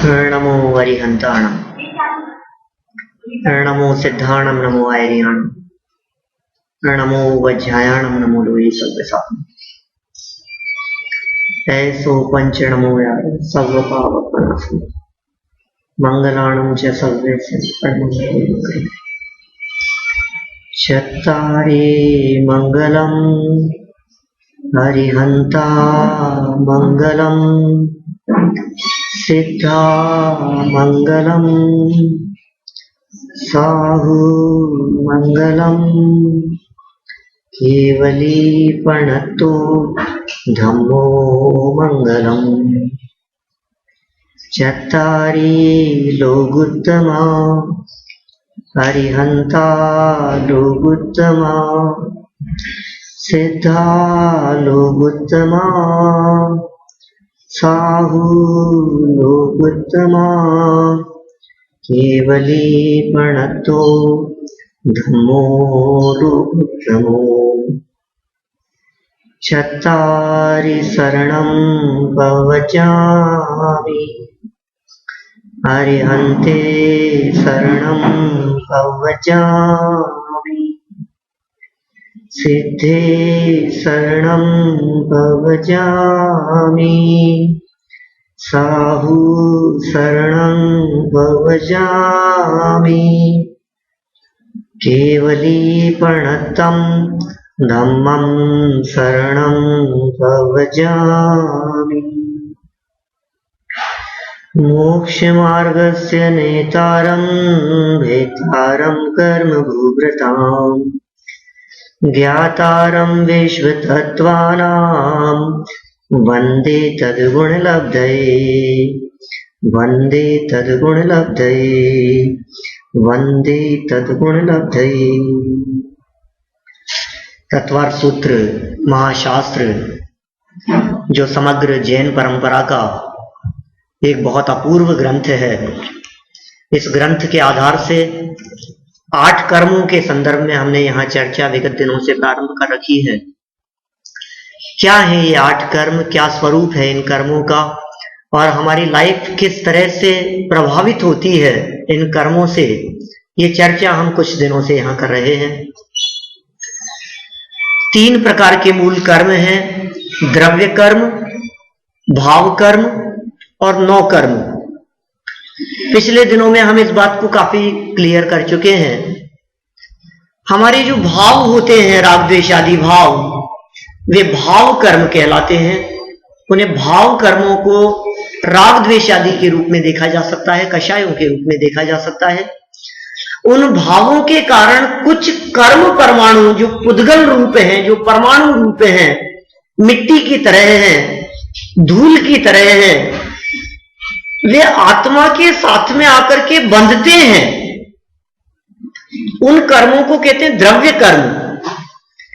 नमो अरिहंताणं, नमो सिद्धाणं, नमो आर्याणं, नमो वज्रायाणं, नमो लोये सर्वसात्मने। ऐसो पंच नमो यार सर्वपावपनाशं, मंगलाणं च सर्वस्य परमं। चत्तारे मंगलम् हरिहंता मंगलम्, सिद्धा मंगलम्, साहु मंगलम्, केवली प्रणतो धम्मो मंगलम्। चत्तारि लोकुत्तमा हरिहंता लोकुत्तमा, सिद्धा लोकुत्तमा, साहु लोकुत्तमा, केवली प्रणतो धम्मो लोकुत्तमो। चत्तारि शरणं प्रवचामि, अरिहन्ते शरणं प्रवचामि, सिद्धे शरणं प्रवचामि, साहु शरणं प्रवचामि, केवली प्रणतं धम्मं शरणं प्रवचामि। मोक्षमार्गस्य नेतारं भेतारं कर्मभूभृताम्, ज्ञातारं विश्वतत्त्वानां वन्दे तद्गुणलब्धये, वन्दे तद्गुणलब्धये, वन्दे तद्गुणलब्धये। तत्वार सूत्र महाशास्त्र जो समग्र जैन परंपरा का एक बहुत अपूर्व ग्रंथ है। इस ग्रंथ के आधार से 8 कर्मों के संदर्भ में हमने यहाँ चर्चा विगत दिनों से प्रारंभ कर रखी है। क्या है ये 8 कर्म, क्या स्वरूप है इन कर्मों का, और हमारी लाइफ किस तरह से प्रभावित होती है इन कर्मों से, ये चर्चा हम कुछ दिनों से यहाँ कर रहे हैं। 3 प्रकार के मूल कर्म हैं, द्रव्य कर्म, भाव कर्म और 9 कर्म। पिछले दिनों में हम इस बात को काफी क्लियर कर चुके हैं। हमारे जो भाव होते हैं, राग द्वेष आदि भाव, वे भाव कर्म कहलाते हैं। उन्हें भाव कर्मों को राग द्वेष आदि के रूप में देखा जा सकता है, कषायों के रूप में देखा जा सकता है। उन भावों के कारण कुछ कर्म परमाणु जो पुद्गल रूप हैं, जो परमाणु रूप हैं, मिट्टी की तरह हैं, धूल की तरह हैं, वे आत्मा के साथ में आकर के बंधते हैं। उन कर्मों को कहते हैं द्रव्य कर्म,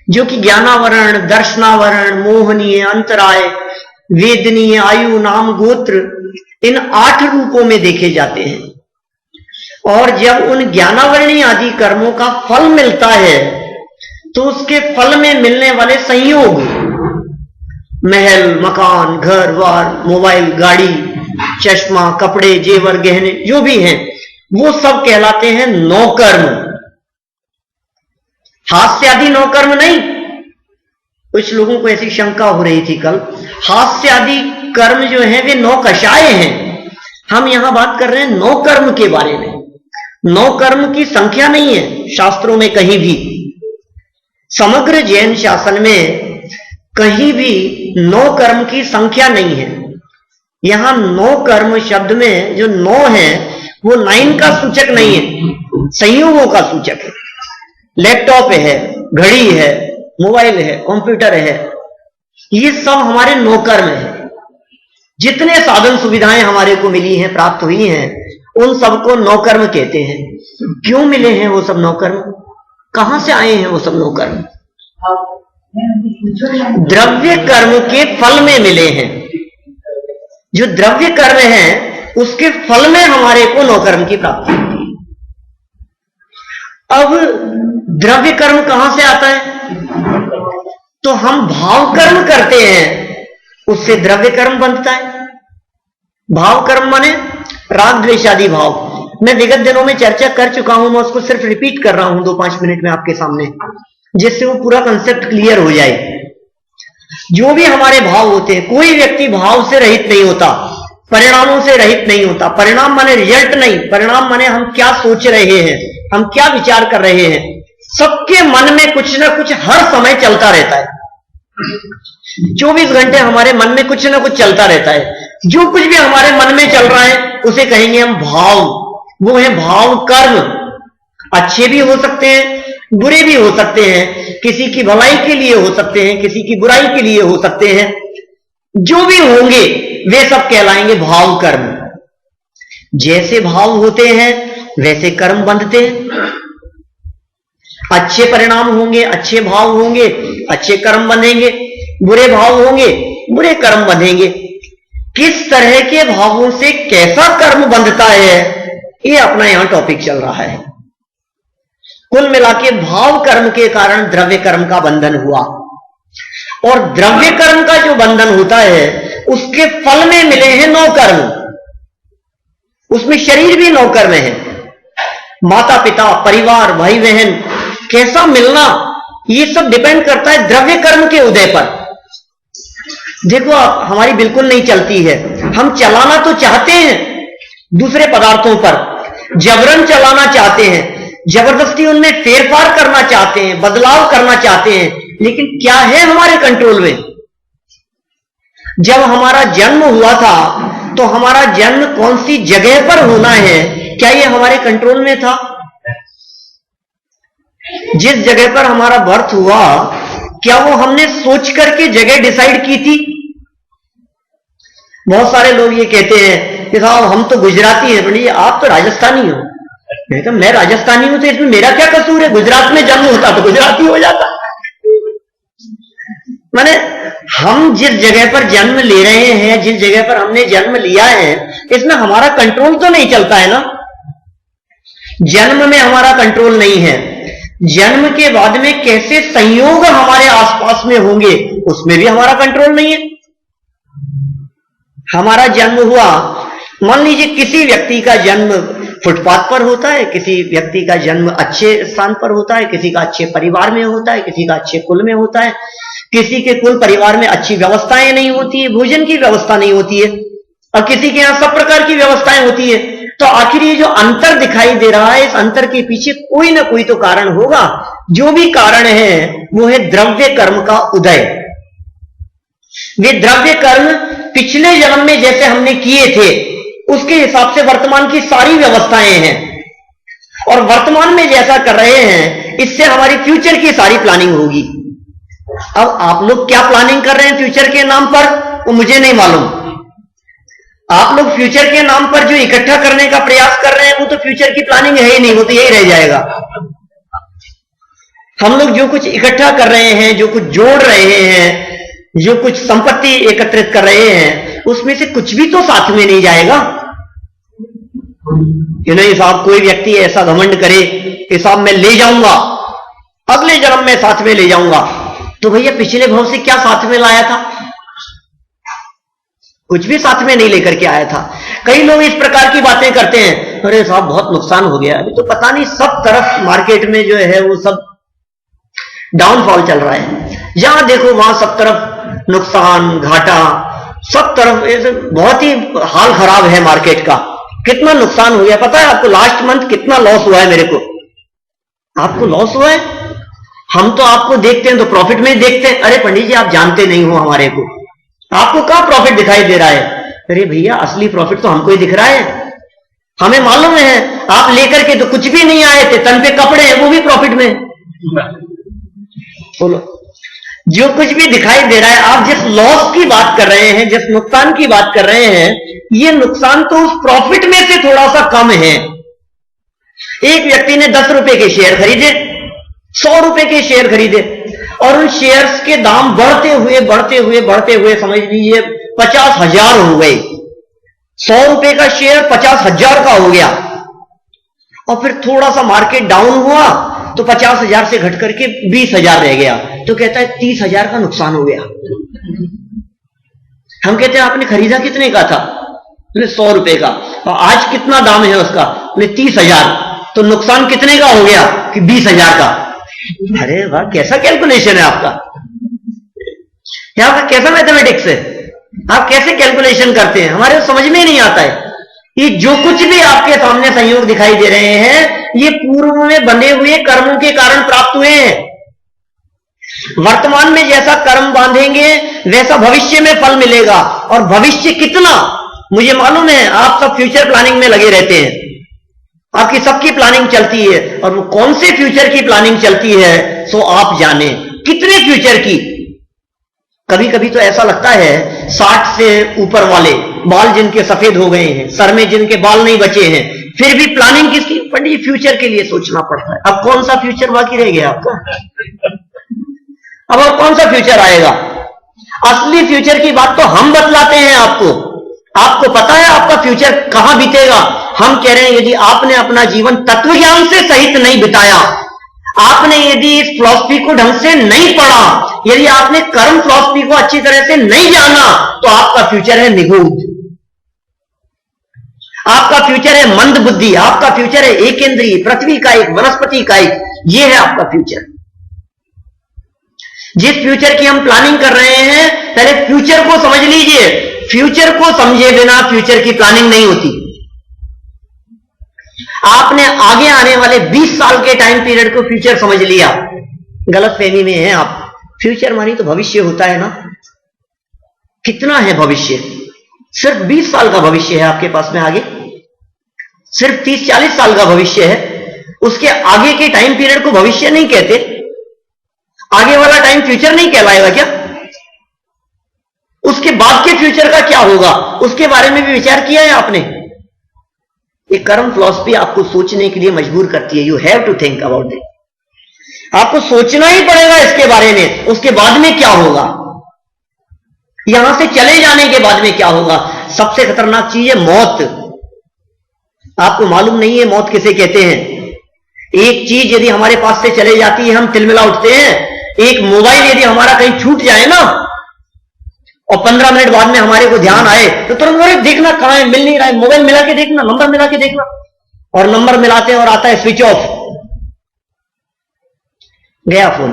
जो कि ज्ञानावरण, दर्शनावरण, मोहनीय, अंतराय, वेदनीय, आयु, नाम, गोत्र, इन 8 रूपों में देखे जाते हैं। और जब उन ज्ञानावरणीय आदि कर्मों का फल मिलता है, तो उसके फल में मिलने वाले संयोग, महल, मकान, घर बार, मोबाइल, गाड़ी, चश्मा, कपड़े, जेवर, गहने, जो भी हैं, वो सब कहलाते हैं 9 कर्म। हास्य आदि 9 कर्म नहीं। कुछ लोगों को ऐसी शंका हो रही थी कल, हास्य आदि कर्म जो हैं वे 9 कषाय हैं। हम यहां बात कर रहे हैं 9 कर्म के बारे में। 9 कर्म की संख्या नहीं है शास्त्रों में कहीं भी। समग्र जैन शासन में कहीं भी 9 कर्म की संख्या नहीं है। यहां 9 कर्म शब्द में जो 9 है वो 9 का सूचक नहीं है, संयोगों का सूचक है। लैपटॉप है, घड़ी है, मोबाइल है, कंप्यूटर है, ये सब हमारे 9 कर्म है। जितने साधन सुविधाएं हमारे को मिली हैं, प्राप्त हुई हैं, उन सबको 9 कर्म कहते हैं। क्यों मिले हैं वो सब 9 कर्म? कहां से आए हैं वो सब 9 कर्म? द्रव्य कर्म के फल में मिले हैं। जो द्रव्य कर्म है उसके फल में हमारे को 9 कर्म की प्राप्ति होती है। अब द्रव्य कर्म कहां से आता है? तो हम भाव कर्म करते हैं, उससे द्रव्य कर्म बनता है। भाव कर्म माने राग द्वेषादि भाव, मैं विगत दिनों में चर्चा कर चुका हूं, मैं उसको सिर्फ रिपीट कर रहा हूं 2-5 मिनट में आपके सामने, जिससे वो पूरा कंसेप्ट क्लियर हो जाए। जो भी हमारे भाव होते हैं, कोई व्यक्ति भाव से रहित नहीं होता, परिणामों से रहित नहीं होता। परिणाम माने रिजल्ट नहीं, परिणाम माने हम क्या सोच रहे हैं, हम क्या विचार कर रहे हैं। सबके मन में कुछ ना कुछ हर समय चलता रहता है, 24 घंटे हमारे मन में कुछ ना कुछ चलता रहता है। जो कुछ भी हमारे मन में चल रहा है उसे कहेंगे हम भाव, वो है भाव कर्म। अच्छे भी हो सकते हैं, बुरे भी हो सकते हैं, किसी की भलाई के लिए हो सकते हैं, किसी की बुराई के लिए हो सकते हैं। जो भी होंगे वे सब कहलाएंगे भाव कर्म। जैसे भाव होते हैं वैसे कर्म बंधते हैं। अच्छे परिणाम होंगे, अच्छे भाव होंगे, अच्छे कर्म बंधेंगे, बुरे भाव होंगे, बुरे कर्म बंधेंगे। किस तरह के भावों से कैसा कर्म बंधता है, ये अपना यहां टॉपिक चल रहा है। कुल मिलाके भाव कर्म के कारण द्रव्य कर्म का बंधन हुआ, और द्रव्य कर्म का जो बंधन होता है उसके फल में मिले हैं 9 कर्म। उसमें शरीर भी 9 कर्म है, माता पिता, परिवार, भाई बहन, कैसा मिलना, ये सब डिपेंड करता है द्रव्य कर्म के उदय पर। देखो हमारी बिल्कुल नहीं चलती है, हम चलाना तो चाहते हैं दूसरे पदार्थों पर, जबरन चलाना चाहते हैं, जबरदस्ती उनमें फेरफार करना चाहते हैं, बदलाव करना चाहते हैं, लेकिन क्या है हमारे कंट्रोल में? जब हमारा जन्म हुआ था तो हमारा जन्म कौन सी जगह पर होना है, क्या ये हमारे कंट्रोल में था? जिस जगह पर हमारा बर्थ हुआ, क्या वो हमने सोच करके जगह डिसाइड की थी? बहुत सारे लोग ये कहते हैं कि साहब हम तो गुजराती हैं, बोलिए आप तो राजस्थानी हो। मैं कहा मैं राजस्थानी हूं तो इसमें मेरा क्या कसूर है? गुजरात में जन्म होता तो गुजराती हो जाता। माने हम जिस जगह पर जन्म ले रहे हैं, जिस जगह पर हमने जन्म लिया है, इसमें हमारा कंट्रोल तो नहीं चलता है ना। जन्म में हमारा कंट्रोल नहीं है, जन्म के बाद में कैसे संयोग हमारे आसपास में होंगे उसमें भी हमारा कंट्रोल नहीं है। हमारा जन्म हुआ, मान लीजिए किसी व्यक्ति का जन्म फुटपाथ पर होता है, किसी व्यक्ति का जन्म अच्छे स्थान पर होता है, किसी का अच्छे परिवार में होता है, किसी का अच्छे कुल में होता है, किसी के कुल परिवार में अच्छी व्यवस्थाएं नहीं होती है, भोजन की व्यवस्था नहीं होती है, और किसी के यहां सब प्रकार की व्यवस्थाएं होती है। तो आखिर ये जो अंतर दिखाई दे रहा है, इस अंतर के पीछे कोई ना कोई तो कारण होगा। जो भी कारण है वो है द्रव्य कर्म का उदय। वे द्रव्य कर्म पिछले जन्म में जैसे हमने किए थे उसके हिसाब से वर्तमान की सारी व्यवस्थाएं हैं, और वर्तमान में जैसा कर रहे हैं इससे हमारी फ्यूचर की सारी प्लानिंग होगी। अब आप लोग क्या प्लानिंग कर रहे हैं फ्यूचर के नाम पर, वो मुझे नहीं मालूम। आप लोग फ्यूचर के नाम पर जो इकट्ठा करने का प्रयास कर रहे हैं वो तो फ्यूचर की प्लानिंग है ही नहीं, वो तो यही रह जाएगा। हम लोग जो कुछ इकट्ठा कर रहे हैं, जो कुछ जोड़ रहे हैं, जो कुछ संपत्ति एकत्रित कर रहे हैं, उसमें से कुछ भी तो साथ में नहीं जाएगा। कि नहीं साहब, कोई व्यक्ति ऐसा घमंड करे कि साहब मैं ले जाऊंगा, अगले जन्म में साथ में ले जाऊंगा, तो भैया पिछले भाव से क्या साथ में लाया था? कुछ भी साथ में नहीं लेकर के आया था। कई लोग इस प्रकार की बातें करते हैं, अरे साहब बहुत नुकसान हो गया, अभी तो पता नहीं सब तरफ मार्केट में जो है वो सब डाउनफॉल चल रहा है, जहां देखो वहां सब तरफ नुकसान, घाटा, सब तरफ बहुत ही हाल खराब है मार्केट का। कितना नुकसान हो गया पता है आपको? लास्ट मंथ कितना लॉस हुआ है मेरे को। आपको लॉस हुआ है? हम तो आपको देखते हैं तो प्रॉफिट में ही देखते हैं। अरे पंडित जी आप जानते नहीं हो हमारे को, आपको क्या प्रॉफिट दिखाई दे रहा है? अरे भैया असली प्रॉफिट तो हमको ही दिख रहा है, हमें मालूम है। आप लेकर के तो कुछ भी नहीं आए थे, तन पे कपड़े हैं वो भी प्रॉफिट में। बोलो, जो कुछ भी दिखाई दे रहा है, आप जिस लॉस की बात कर रहे हैं, जिस नुकसान की बात कर रहे हैं, ये नुकसान तो उस प्रॉफिट में से थोड़ा सा कम है। एक व्यक्ति ने 10 रुपए के शेयर खरीदे, 100 रुपए के शेयर खरीदे, और उन शेयर्स के दाम बढ़ते हुए समझ लीजिए 50,000 हो गए। 100 रुपए का शेयर 50,000 का हो गया, और फिर थोड़ा सा मार्केट डाउन हुआ तो 50,000 से घट करके 20,000 रह गया, तो कहता है 30,000 का नुकसान हो गया। हम कहते हैं आपने खरीदा कितने का था? 100 रुपए का, आज कितना दाम है उसका? 30,000। तो नुकसान कितने का हो गया? कि 20,000 का। अरे वाह, कैसा कैलकुलेशन है आपका, आपका कैसा मैथमेटिक्स है, आप कैसे कैलकुलेशन करते हैं, हमारे समझ में ही नहीं आता है। ये जो कुछ भी आपके सामने संयोग दिखाई दे रहे हैं, ये पूर्व में बने हुए कर्मों के कारण प्राप्त हुए हैं। वर्तमान में जैसा कर्म बांधेंगे वैसा भविष्य में फल मिलेगा। और भविष्य कितना, मुझे मालूम है आप सब फ्यूचर प्लानिंग में लगे रहते हैं, आपकी सबकी प्लानिंग चलती है, और वो कौन से फ्यूचर की प्लानिंग चलती है सो आप जाने, कितने फ्यूचर की। कभी कभी तो ऐसा लगता है 60 से ऊपर वाले बाल जिनके सफेद हो गए हैं, सर में जिनके बाल नहीं बचे हैं, फिर भी प्लानिंग किसकी? पंडित फ्यूचर के लिए सोचना पड़ता है। अब कौन सा फ्यूचर बाकी रह गया आपका? अब और कौन सा फ्यूचर आएगा? असली फ्यूचर की बात तो हम बतलाते हैं आपको। आपको पता है आपका फ्यूचर कहां बीतेगा। हम कह रहे हैं यदि आपने अपना जीवन तत्व ज्ञान से सहित नहीं बिताया, आपने यदि इस फिलॉसफी को ढंग से नहीं पढ़ा, यदि आपने कर्म फिलॉसफी को अच्छी तरह से नहीं जाना, तो आपका फ्यूचर है निगूढ़, आपका फ्यूचर है मंद बुद्धि, आपका फ्यूचर है एक इंद्रिय, पृथ्वी का एक, वनस्पति का एक। यह है आपका फ्यूचर। जिस फ्यूचर की हम प्लानिंग कर रहे हैं, पहले फ्यूचर को समझ लीजिए। फ्यूचर को समझे बिना फ्यूचर की प्लानिंग नहीं होती। आपने आगे आने वाले 20 साल के टाइम पीरियड को फ्यूचर समझ लिया, गलत फहमी में है आप। फ्यूचर मानी तो भविष्य होता है ना। कितना है भविष्य? सिर्फ 20 साल का भविष्य है आपके पास में, आगे सिर्फ 30-40 साल का भविष्य है। उसके आगे के टाइम पीरियड को भविष्य नहीं कहते। आगे वाला टाइम फ्यूचर नहीं कहलाएगा क्या? उसके बाद के फ्यूचर का क्या होगा, उसके बारे में भी विचार किया है आपने? ये कर्म फिलॉसफी आपको सोचने के लिए मजबूर करती है। You have to think about it. आपको सोचना ही पड़ेगा इसके बारे में। उसके बाद में क्या होगा, यहां से चले जाने के बाद में क्या होगा। सबसे खतरनाक चीज है मौत। आपको मालूम नहीं है मौत किसे कहते हैं? एक चीज यदि हमारे पास से चले जाती है, हम तिलमिला उठते हैं। एक मोबाइल यदि हमारा कहीं छूट जाए ना, और 15 मिनट बाद में हमारे को ध्यान आए, तो तुरंत बोले देखना कहां है, मिल नहीं रहा है, मोबाइल मिला के देखना, नंबर मिला के देखना। और नंबर मिलाते हैं और आता है स्विच ऑफ, गया फोन।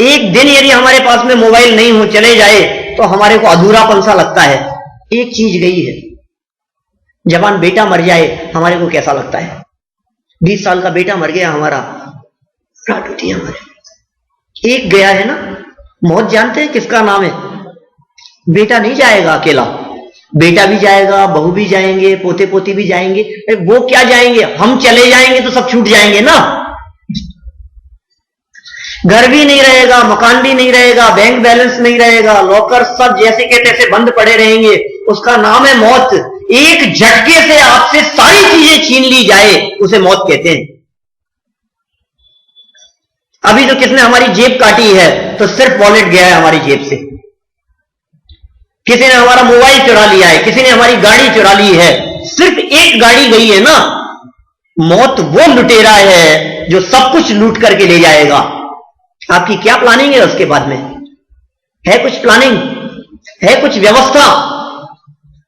एक दिन यदि हमारे पास में मोबाइल नहीं हो, चले जाए, तो हमारे को अधूरापन सा लगता है। एक चीज गई है। जवान बेटा मर जाए, हमारे को कैसा लगता है? 20 साल का बेटा मर गया हमारा, रात उठी हमारे। एक गया है ना। मौत जानते हैं किसका नाम है? बेटा नहीं जाएगा अकेला, बेटा भी जाएगा, बहू भी जाएंगे, पोते पोती भी जाएंगे। वो क्या जाएंगे, हम चले जाएंगे तो सब छूट जाएंगे ना। घर भी नहीं रहेगा, मकान भी नहीं रहेगा, बैंक बैलेंस नहीं रहेगा, लॉकर सब जैसे के तैसे बंद पड़े रहेंगे। उसका नाम है मौत। एक झटके से आपसे सारी चीजें छीन ली जाए, उसे मौत कहते हैं। अभी तो किसने हमारी जेब काटी है, तो सिर्फ वॉलेट गया है हमारी जेब से। किसी ने हमारा मोबाइल चुरा लिया है, किसी ने हमारी गाड़ी चुरा ली है, सिर्फ एक गाड़ी गई है ना। मौत वो लुटेरा है जो सब कुछ लूट करके ले जाएगा। आपकी क्या प्लानिंग है उसके बाद में? है कुछ प्लानिंग? है कुछ व्यवस्था?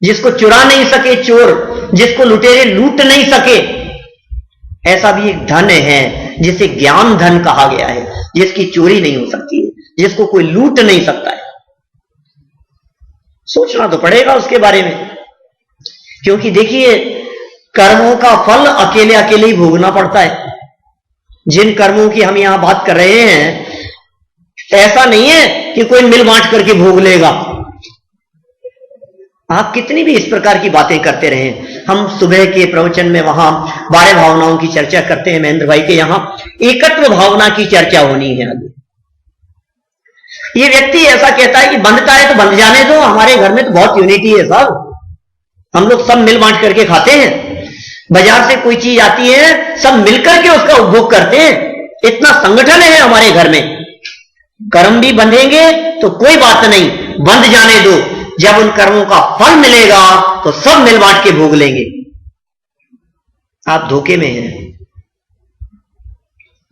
जिसको चुरा नहीं सके चोर, जिसको लुटेरे लूट नहीं सके, ऐसा भी एक धन है जिसे ज्ञान धन कहा गया है, जिसकी चोरी नहीं हो सकती है, जिसको कोई लूट नहीं सकता है। सोचना तो पड़ेगा उसके बारे में, क्योंकि देखिए कर्मों का फल अकेले अकेले ही भोगना पड़ता है। जिन कर्मों की हम यहां बात कर रहे हैं, ऐसा नहीं है कि कोई मिल बांट करके भोग लेगा। आप कितनी भी इस प्रकार की बातें करते रहे, हम सुबह के प्रवचन में वहां 12 भावनाओं की चर्चा करते हैं। महेंद्र भाई के यहां एकत्व भावना की चर्चा होनी है। अभी ये व्यक्ति ऐसा कहता है कि बंधता है तो बंध जाने दो, हमारे घर में तो बहुत यूनिटी है साहब, हम लोग सब मिल बांट करके खाते हैं। बाजार से कोई चीज आती है, सब मिलकर के उसका उपभोग करते हैं। इतना संगठन है हमारे घर में। कर्म भी बंधेंगे तो कोई बात नहीं, बंध जाने दो। जब उन कर्मों का फल मिलेगा तो सब मिल बांट के भोग लेंगे। आप धोखे में हैं।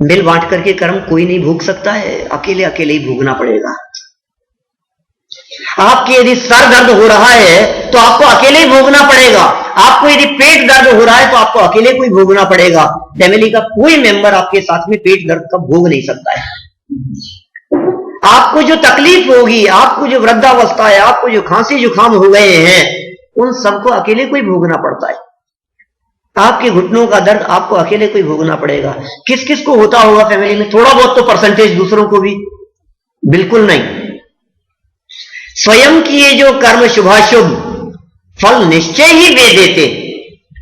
मिल बांट करके कर्म कोई नहीं भोग सकता है, अकेले अकेले ही भोगना पड़ेगा। आपके यदि सर दर्द हो रहा है तो आपको अकेले ही भोगना पड़ेगा। आपको यदि पेट दर्द हो रहा है तो आपको अकेले कोई भोगना पड़ेगा। फैमिली का कोई मेंबर आपके साथ में पेट दर्द का भोग नहीं सकता है। आपको जो तकलीफ होगी, आपको जो वृद्धावस्था है, आपको जो खांसी जुकाम हो गए हैं, उन सबको अकेले कोई भोगना पड़ता है। आपके घुटनों का दर्द आपको अकेले कोई भोगना पड़ेगा। किस किस को होता होगा फैमिली में? थोड़ा बहुत तो परसेंटेज, दूसरों को भी बिल्कुल नहीं। स्वयं किए जो कर्म शुभाशुभ फल निश्चय ही वे देते,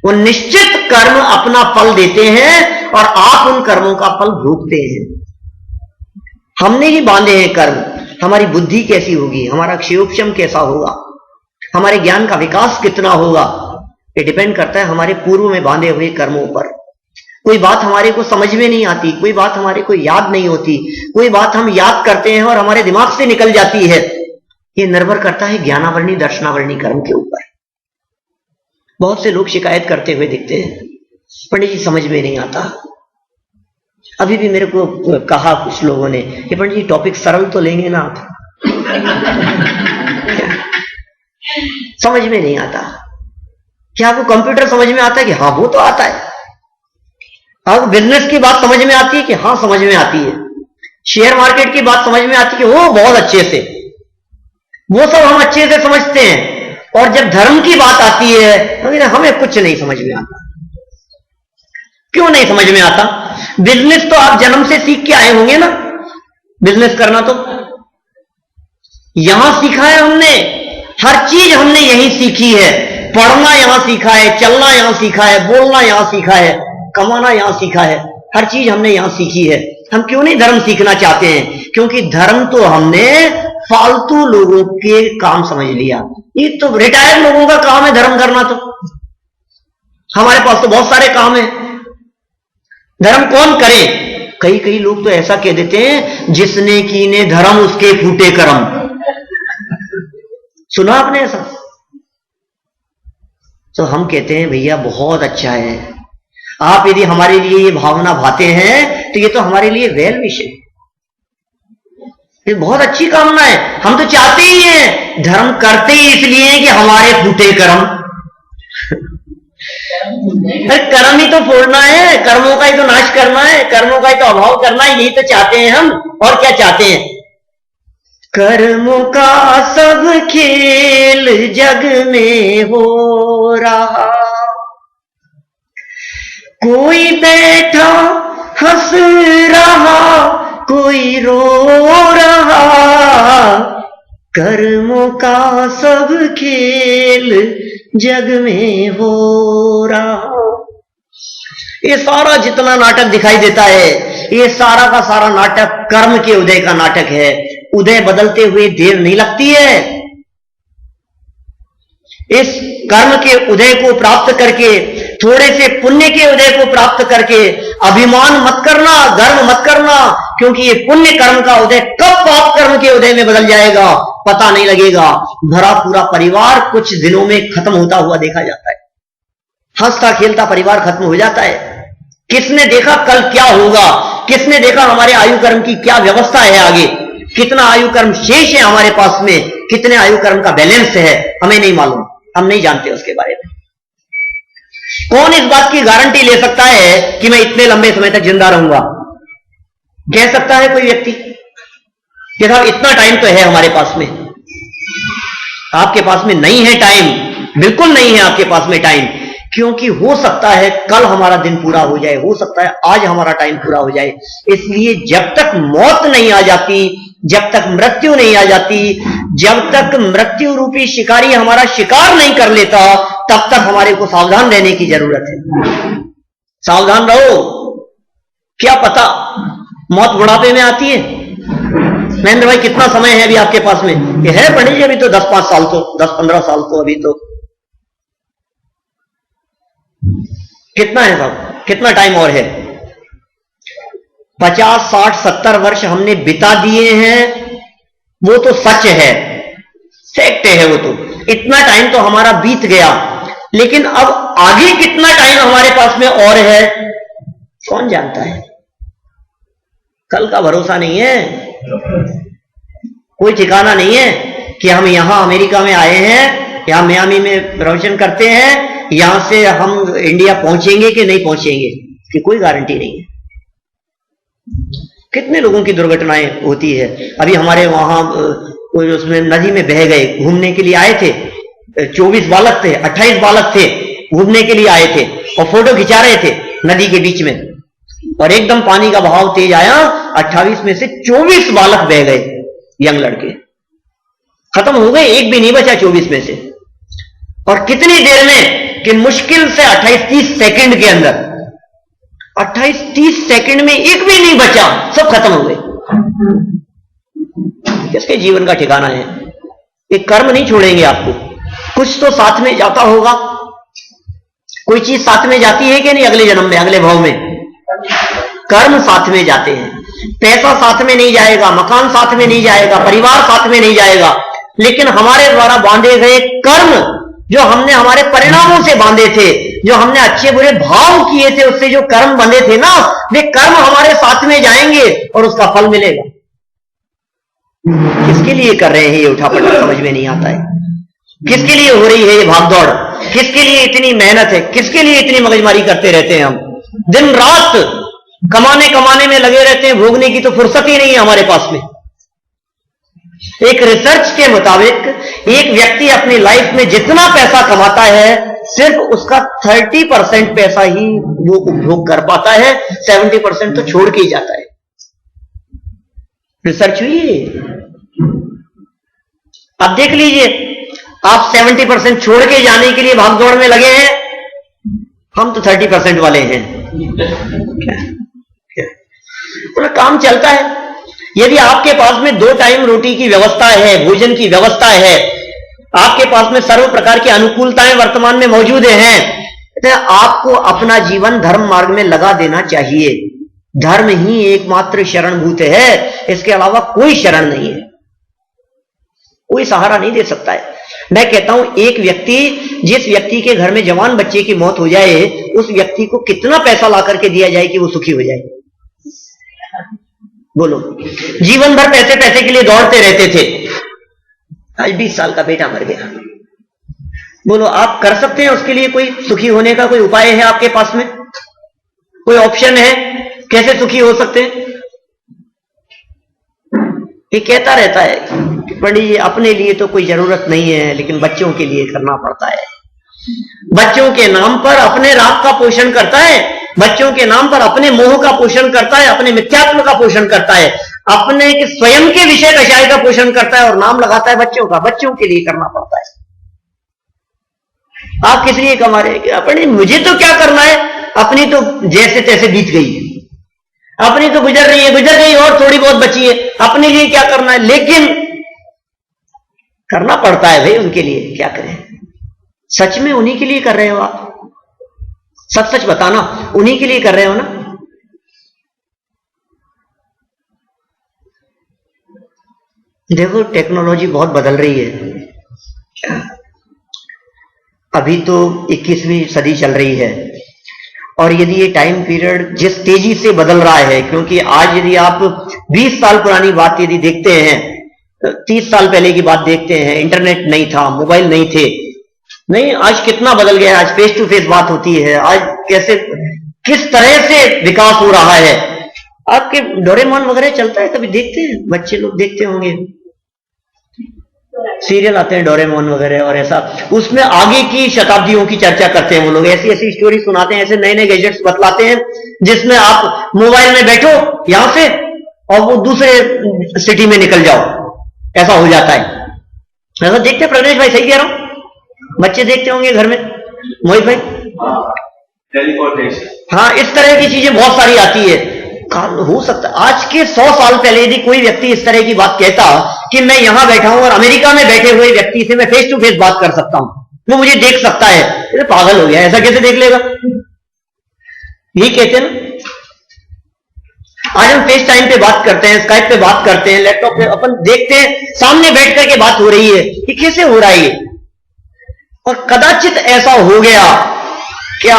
वो निश्चित कर्म अपना फल देते हैं और आप उन कर्मों का फल भोगते हैं। हमने ही बांधे हैं कर्म, हमारी बुद्धि कैसी होगी, हमारा क्षयोपशम कैसा होगा, हमारे ज्ञान का विकास कितना होगा, ये डिपेंड करता है हमारे पूर्व में बांधे हुए कर्मों पर। कोई बात हमारे को समझ में नहीं आती, कोई बात हमारे को याद नहीं होती, कोई बात हम याद करते हैं और हमारे दिमाग से निकल जाती है। ये निर्भर करता है ज्ञानावरणी दर्शनावरणी कर्म के ऊपर। बहुत से लोग शिकायत करते हुए दिखते हैं, पंडित जी समझ में नहीं आता। अभी भी मेरे को कहा कुछ लोगों ने कि पंडित जी टॉपिक सरल तो लेंगे ना आप? समझ में नहीं आता। क्या आपको कंप्यूटर समझ में आता है? कि हाँ वो तो आता है। अब बिजनेस की बात समझ में आती है? कि हाँ समझ में आती है। शेयर मार्केट की बात समझ में आती है? कि वो बहुत अच्छे से, वो सब हम अच्छे से समझते हैं। और जब धर्म की बात आती है तो हमें कुछ नहीं समझ में आता। क्यों नहीं समझ में आता? बिजनेस तो आप जन्म से सीख के आए होंगे ना, बिजनेस करना तो यहां सीखा है हमने। हर चीज हमने यहीं सीखी है। पढ़ना यहां सीखा है, चलना यहां सीखा है, बोलना यहां सीखा है, कमाना यहां सीखा है। हर चीज हमने यहां सीखी है। हम क्यों नहीं धर्म सीखना चाहते हैं? क्योंकि धर्म तो हमने फालतू लोगों के काम समझ लिया। ये तो रिटायर्ड लोगों का काम है धर्म करना। तो हमारे पास तो बहुत सारे काम है, धर्म कौन करे? कई कई लोग तो ऐसा कह देते हैं, जिसने कीने धर्म उसके फूटे कर्म। सुना आपने ऐसा? तो हम कहते हैं भैया बहुत अच्छा है, आप यदि हमारे लिए ये भावना भाते हैं तो ये तो हमारे लिए वेल विषय, ये बहुत अच्छी कामना है। हम तो चाहते ही हैं, धर्म करते ही इसलिए हैं कि हमारे फूटे कर्म। कर्म ही तो फोड़ना है, कर्मों का ही तो नाश करना है, कर्मों का ही तो अभाव करना है, यही तो चाहते हैं हम। और क्या चाहते हैं? कर्मों का सब खेल जग में हो रहा, कोई बैठा हंस रहा, कोई रो रहा, कर्मों का सब खेल जग में हो रहा। ये सारा जितना नाटक दिखाई देता है, ये सारा का सारा नाटक कर्म के उदय का नाटक है। उदय बदलते हुए देर नहीं लगती है। इस कर्म के उदय को प्राप्त करके, थोड़े से पुण्य के उदय को प्राप्त करके अभिमान मत करना, गर्व मत करना, क्योंकि ये पुण्य कर्म का उदय कब पाप कर्म के उदय में बदल जाएगा पता नहीं लगेगा। भरा पूरा परिवार कुछ दिनों में खत्म होता हुआ देखा जाता है। हंसता खेलता परिवार खत्म हो जाता है। किसने देखा कल क्या होगा? किसने देखा हमारे आयु कर्म की क्या व्यवस्था है आगे? कितना आयु कर्म शेष है हमारे पास में, कितने आयु कर्म का बैलेंस है, हमें नहीं मालूम, हम नहीं जानते उसके बारे में। कौन इस बात की गारंटी ले सकता है कि मैं इतने लंबे समय तक जिंदा रहूंगा? कह सकता है कोई व्यक्ति कि साहब इतना टाइम तो है हमारे पास में? आपके पास में नहीं है टाइम, बिल्कुल नहीं है आपके पास में टाइम। क्योंकि हो सकता है कल हमारा दिन पूरा हो जाए, हो सकता है आज हमारा टाइम पूरा हो जाए। इसलिए जब तक मौत नहीं आ जाती, जब तक मृत्यु नहीं आ जाती, जब तक मृत्यु रूपी शिकारी हमारा शिकार नहीं कर लेता, तब तक हमारे को सावधान रहने की जरूरत है। सावधान रहो, क्या पता मौत बुढ़ापे में आती है। महेंद्र भाई कितना समय है अभी आपके पास में? ये है पंडित जी अभी तो 10-5 साल, तो 10-15 साल तो अभी तो कितना है साहब, कितना टाइम और है? 50, 60, 70 वर्ष हमने बिता दिए हैं, वो तो सच है, फैक्ट है वो तो। इतना टाइम तो हमारा बीत गया, लेकिन अब आगे कितना टाइम हमारे पास में और है कौन जानता है? कल का भरोसा नहीं है, कोई ठिकाना नहीं है। कि हम यहां अमेरिका में आए हैं, यहां मियामी में प्रवचन करते हैं, यहां से हम इंडिया पहुंचेंगे कि नहीं पहुंचेंगे, कि कोई गारंटी नहीं है। कितने लोगों की दुर्घटनाएं होती है। अभी हमारे वहां कोई उसमें नदी में बह गए, घूमने के लिए आए थे, 24 बालक थे, 28 बालक थे, घूमने के लिए आए थे और फोटो खिंचा रहे थे नदी के बीच में, और एकदम पानी का बहाव तेज आया, 28 में से 24 बालक बह गए, यंग लड़के खत्म हो गए, एक भी नहीं बचा 24 में से। और कितनी देर में, कि मुश्किल से 28-30 सेकंड के अंदर, 28-30 सेकंड में एक भी नहीं बचा, सब खत्म हो गए। किसके जीवन का ठिकाना है? एक कर्म नहीं छोड़ेंगे आपको, कुछ तो साथ में जाता होगा। कोई चीज साथ में जाती है कि नहीं? अगले जन्म में, अगले भाव में कर्म साथ में जाते हैं। पैसा साथ में नहीं जाएगा, मकान साथ में नहीं जाएगा, परिवार साथ में नहीं जाएगा, लेकिन हमारे द्वारा बांधे गए कर्म, जो हमने हमारे परिणामों से बांधे थे, जो हमने अच्छे बुरे भाव किए थे, उससे जो कर्म बंधे थे ना, वे कर्म हमारे साथ में जाएंगे और उसका फल मिलेगा। किसके लिए कर रहे हैं ये उठापटक, समझ में नहीं आता है। किसके लिए हो रही है ये भागदौड़? किसके लिए इतनी मेहनत है? किसके लिए इतनी मगजमारी करते रहते हैं हम? दिन रात कमाने में लगे रहते हैं, भोगने की तो फुर्सत ही नहीं है हमारे पास में। एक रिसर्च के मुताबिक एक व्यक्ति अपनी लाइफ में जितना पैसा कमाता है, सिर्फ उसका 30% पैसा ही वो उपभोग कर पाता है, 70% तो छोड़ के ही जाता है। रिसर्च हुई है। अब देख लीजिए, आप 70% छोड़ के जाने के लिए भागदौड़ में लगे हैं, हम तो 30% वाले हैं। क्या काम चलता है? यदि आपके पास में 2 टाइम रोटी की व्यवस्था है, भोजन की व्यवस्था है, आपके पास में सर्व प्रकार की अनुकूलताएं वर्तमान में मौजूद हैं, तो आपको अपना जीवन धर्म मार्ग में लगा देना चाहिए। धर्म ही एकमात्र शरणभूत है, इसके अलावा कोई शरण नहीं है, कोई सहारा नहीं दे सकता है। मैं कहता हूं, एक व्यक्ति, जिस व्यक्ति के घर में जवान बच्चे की मौत हो जाए, उस व्यक्ति को कितना पैसा ला करके दिया जाए कि वो सुखी हो जाए? बोलो। जीवन भर पैसे पैसे के लिए दौड़ते रहते थे, आज 20 साल का बेटा मर गया। बोलो, आप कर सकते हैं उसके लिए? कोई सुखी होने का कोई उपाय है आपके पास में? कोई ऑप्शन है? कैसे सुखी हो सकते हैं? ये कहता रहता है कि पंडित जी, अपने लिए तो कोई जरूरत नहीं है, लेकिन बच्चों के लिए करना पड़ता है। बच्चों के नाम पर अपने राग का पोषण करता है, बच्चों के नाम पर अपने मोह का पोषण करता है, अपने मिथ्यात्व का पोषण करता है, अपने स्वयं के विषय कषाय का पोषण करता है, और नाम लगाता है बच्चों का। बच्चों के लिए करना पड़ता है। आप किस लिए कमा रहे हैं? अपने, मुझे तो क्या करना है, अपनी तो जैसे तैसे बीत गई है, अपनी तो गुजर रही है, गुजर गई और थोड़ी बहुत बची है, अपने लिए क्या करना है? लेकिन करना पड़ता है भाई उनके लिए, क्या करें? सच में उन्हीं के लिए कर रहे हो आप? सच सच बताना, उन्हीं के लिए कर रहे हो ना? देखो, टेक्नोलॉजी बहुत बदल रही है। अभी तो 21वीं सदी चल रही है, और यदि ये टाइम पीरियड जिस तेजी से बदल रहा है, क्योंकि आज यदि आप 20 साल पुरानी बात यदि देखते हैं, 30 साल पहले की बात देखते हैं, इंटरनेट नहीं था, मोबाइल नहीं थे, नहीं, आज कितना बदल गया है। आज फेस टू फेस बात होती है, आज कैसे किस तरह से विकास हो रहा है। आपके डोरेमोन वगैरह चलता है, कभी देखते हैं? बच्चे लोग देखते होंगे, सीरियल आते हैं डोरेमोन वगैरह, और ऐसा उसमें आगे की शताब्दियों की चर्चा करते हैं वो लोग, ऐसी ऐसी स्टोरी सुनाते हैं, ऐसे नए नए गैजेट्स बतलाते हैं, जिसमें आप मोबाइल में बैठो यहां से और वो दूसरे सिटी में निकल जाओ, ऐसा हो जाता है। ऐसा देखते हैं प्रगनेश भाई? सही कह रहा हूं? बच्चे देखते होंगे घर में, मोहित भाई? हाँ, इस तरह की चीजें बहुत सारी आती है। हो सकता आज के 100 साल पहले यदि कोई व्यक्ति इस तरह की बात कहता कि मैं यहां बैठा हूं और अमेरिका में बैठे हुए व्यक्ति से मैं फेस टू फेस बात कर सकता हूं, वो मुझे देख सकता है, तो पागल हो गया, ऐसा कैसे देख लेगा? यही कहते हैं ना। आज हम फेस टाइम पे बात करते हैं, स्काइप पे बात करते हैं, लैपटॉप पे अपन देखते हैं, सामने बैठ करके बात हो रही है, ये कैसे हो रहा है ये? और कदाचित ऐसा हो गया क्या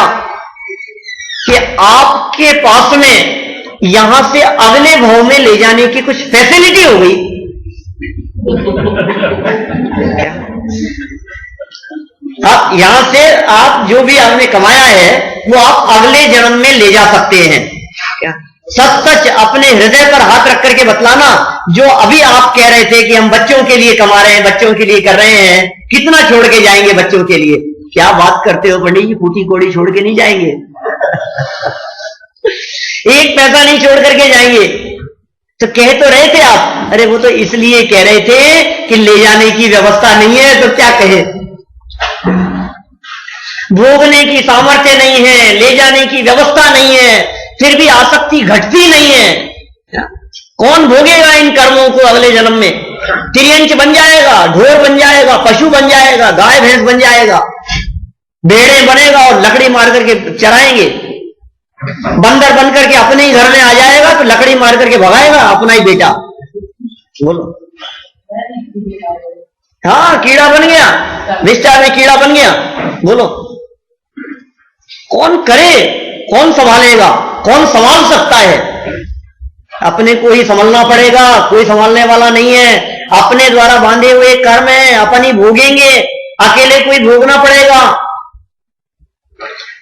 कि आपके पास में यहां से अगले भाव में ले जाने की कुछ फैसिलिटी हो गई, आप यहां से आप जो भी आपने कमाया है वो आप अगले जन्म में ले जा सकते हैं। क्या सच सच अपने हृदय पर हाथ रख करके बतलाना, जो अभी आप कह रहे थे कि हम बच्चों के लिए कमा रहे हैं, बच्चों के लिए कर रहे हैं, कितना छोड़ के जाएंगे बच्चों के लिए? क्या बात करते हो पंडित जी, फूटी कोड़ी छोड़ के नहीं जाएंगे। एक पैसा नहीं छोड़ करके जाएंगे। तो कह तो रहे थे आप, अरे वो तो इसलिए कह रहे थे कि ले जाने की व्यवस्था नहीं है, तो क्या कहे, भोगने की सामर्थ्य नहीं है, ले जाने की व्यवस्था नहीं है, फिर भी आसक्ति घटती नहीं है। कौन भोगेगा इन कर्मों को अगले जन्म में? तिर्यंच बन जाएगा, ढोर बन जाएगा, पशु बन जाएगा, गाय भैंस बन जाएगा, भेड़े बनेगा और लकड़ी मार करके चराएंगे। बंदर बन करके अपने ही घर में आ जाएगा तो लकड़ी मार करके भगाएगा अपना ही बेटा। बोलो, हाँ कीड़ा बन गया, विस्तार में कीड़ा बन गया। बोलो, कौन करे, कौन संभालेगा, कौन संभाल सकता है? अपने को ही संभालना पड़ेगा, कोई संभालने वाला नहीं है। अपने द्वारा बांधे हुए कर्म है, अपन ही भोगेंगे, अकेले कोई भोगना पड़ेगा।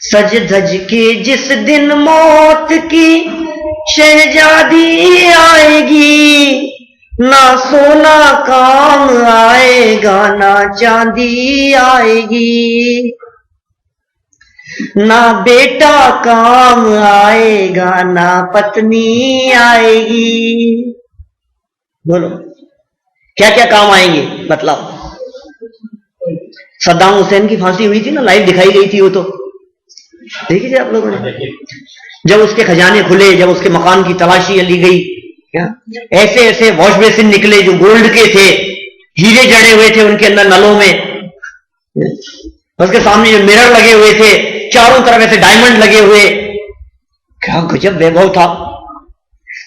सज धज के जिस दिन मौत की शहजादी आएगी, ना सोना काम आएगा, ना चांदी आएगी, ना बेटा काम आएगा, ना पत्नी आएगी। बोलो, क्या क्या काम आएंगे बतलाओ। सद्दाम हुसैन की फांसी हुई थी ना, लाइव दिखाई गई थी वो, तो देखिए आप लोगों ने, जब उसके खजाने खुले, जब उसके मकान की तलाशी ली गई, क्या ऐसे ऐसे वॉश बेसिन निकले जो गोल्ड के थे, हीरे जड़े हुए थे उनके अंदर नलों में, उसके सामने जो मिरर लगे हुए थे, चारों तरफ ऐसे डायमंड लगे हुए, क्या गजब वैभव था।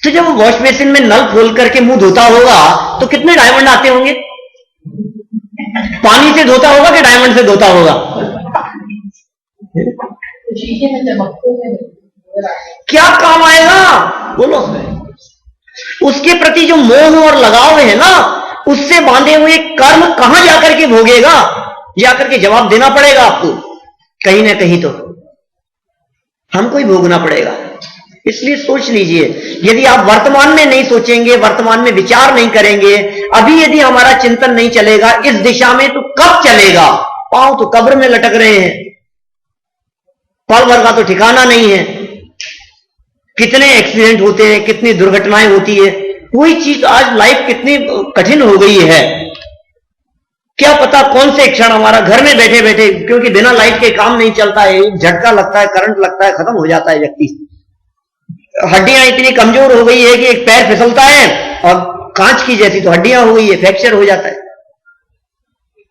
तो जब वो वॉश बेसिन में नल खोल करके मुंह धोता होगा तो कितने डायमंड आते होंगे? पानी से धोता होगा कि डायमंड से धोता होगा? क्या काम आएगा? बोलो, उसके प्रति जो मोह और लगाव है ना, उससे बांधे हुए कर्म कहां जाकर के भोगेगा? जाकर के जवाब देना पड़ेगा आपको, कहीं ना कहीं तो हमको ही भोगना पड़ेगा। इसलिए सोच लीजिए, यदि आप वर्तमान में नहीं सोचेंगे, वर्तमान में विचार नहीं करेंगे, अभी यदि हमारा चिंतन नहीं चलेगा इस दिशा में, तो कब चलेगा? पांव तो कब्र में लटक रहे हैं, पल भर का तो ठिकाना नहीं है। कितने एक्सीडेंट होते हैं, कितनी दुर्घटनाएं होती है, कोई चीज आज लाइफ कितनी कठिन हो गई है, क्या पता कौन से क्षण हमारा घर में बैठे बैठे, क्योंकि बिना लाइट के काम नहीं चलता है, झटका लगता है, करंट लगता है, खत्म हो जाता है व्यक्ति। हड्डियां इतनी कमजोर हो गई है कि एक पैर फिसलता है और कांच की जैसी तो हड्डियां हो गई है, फ्रैक्चर हो जाता है।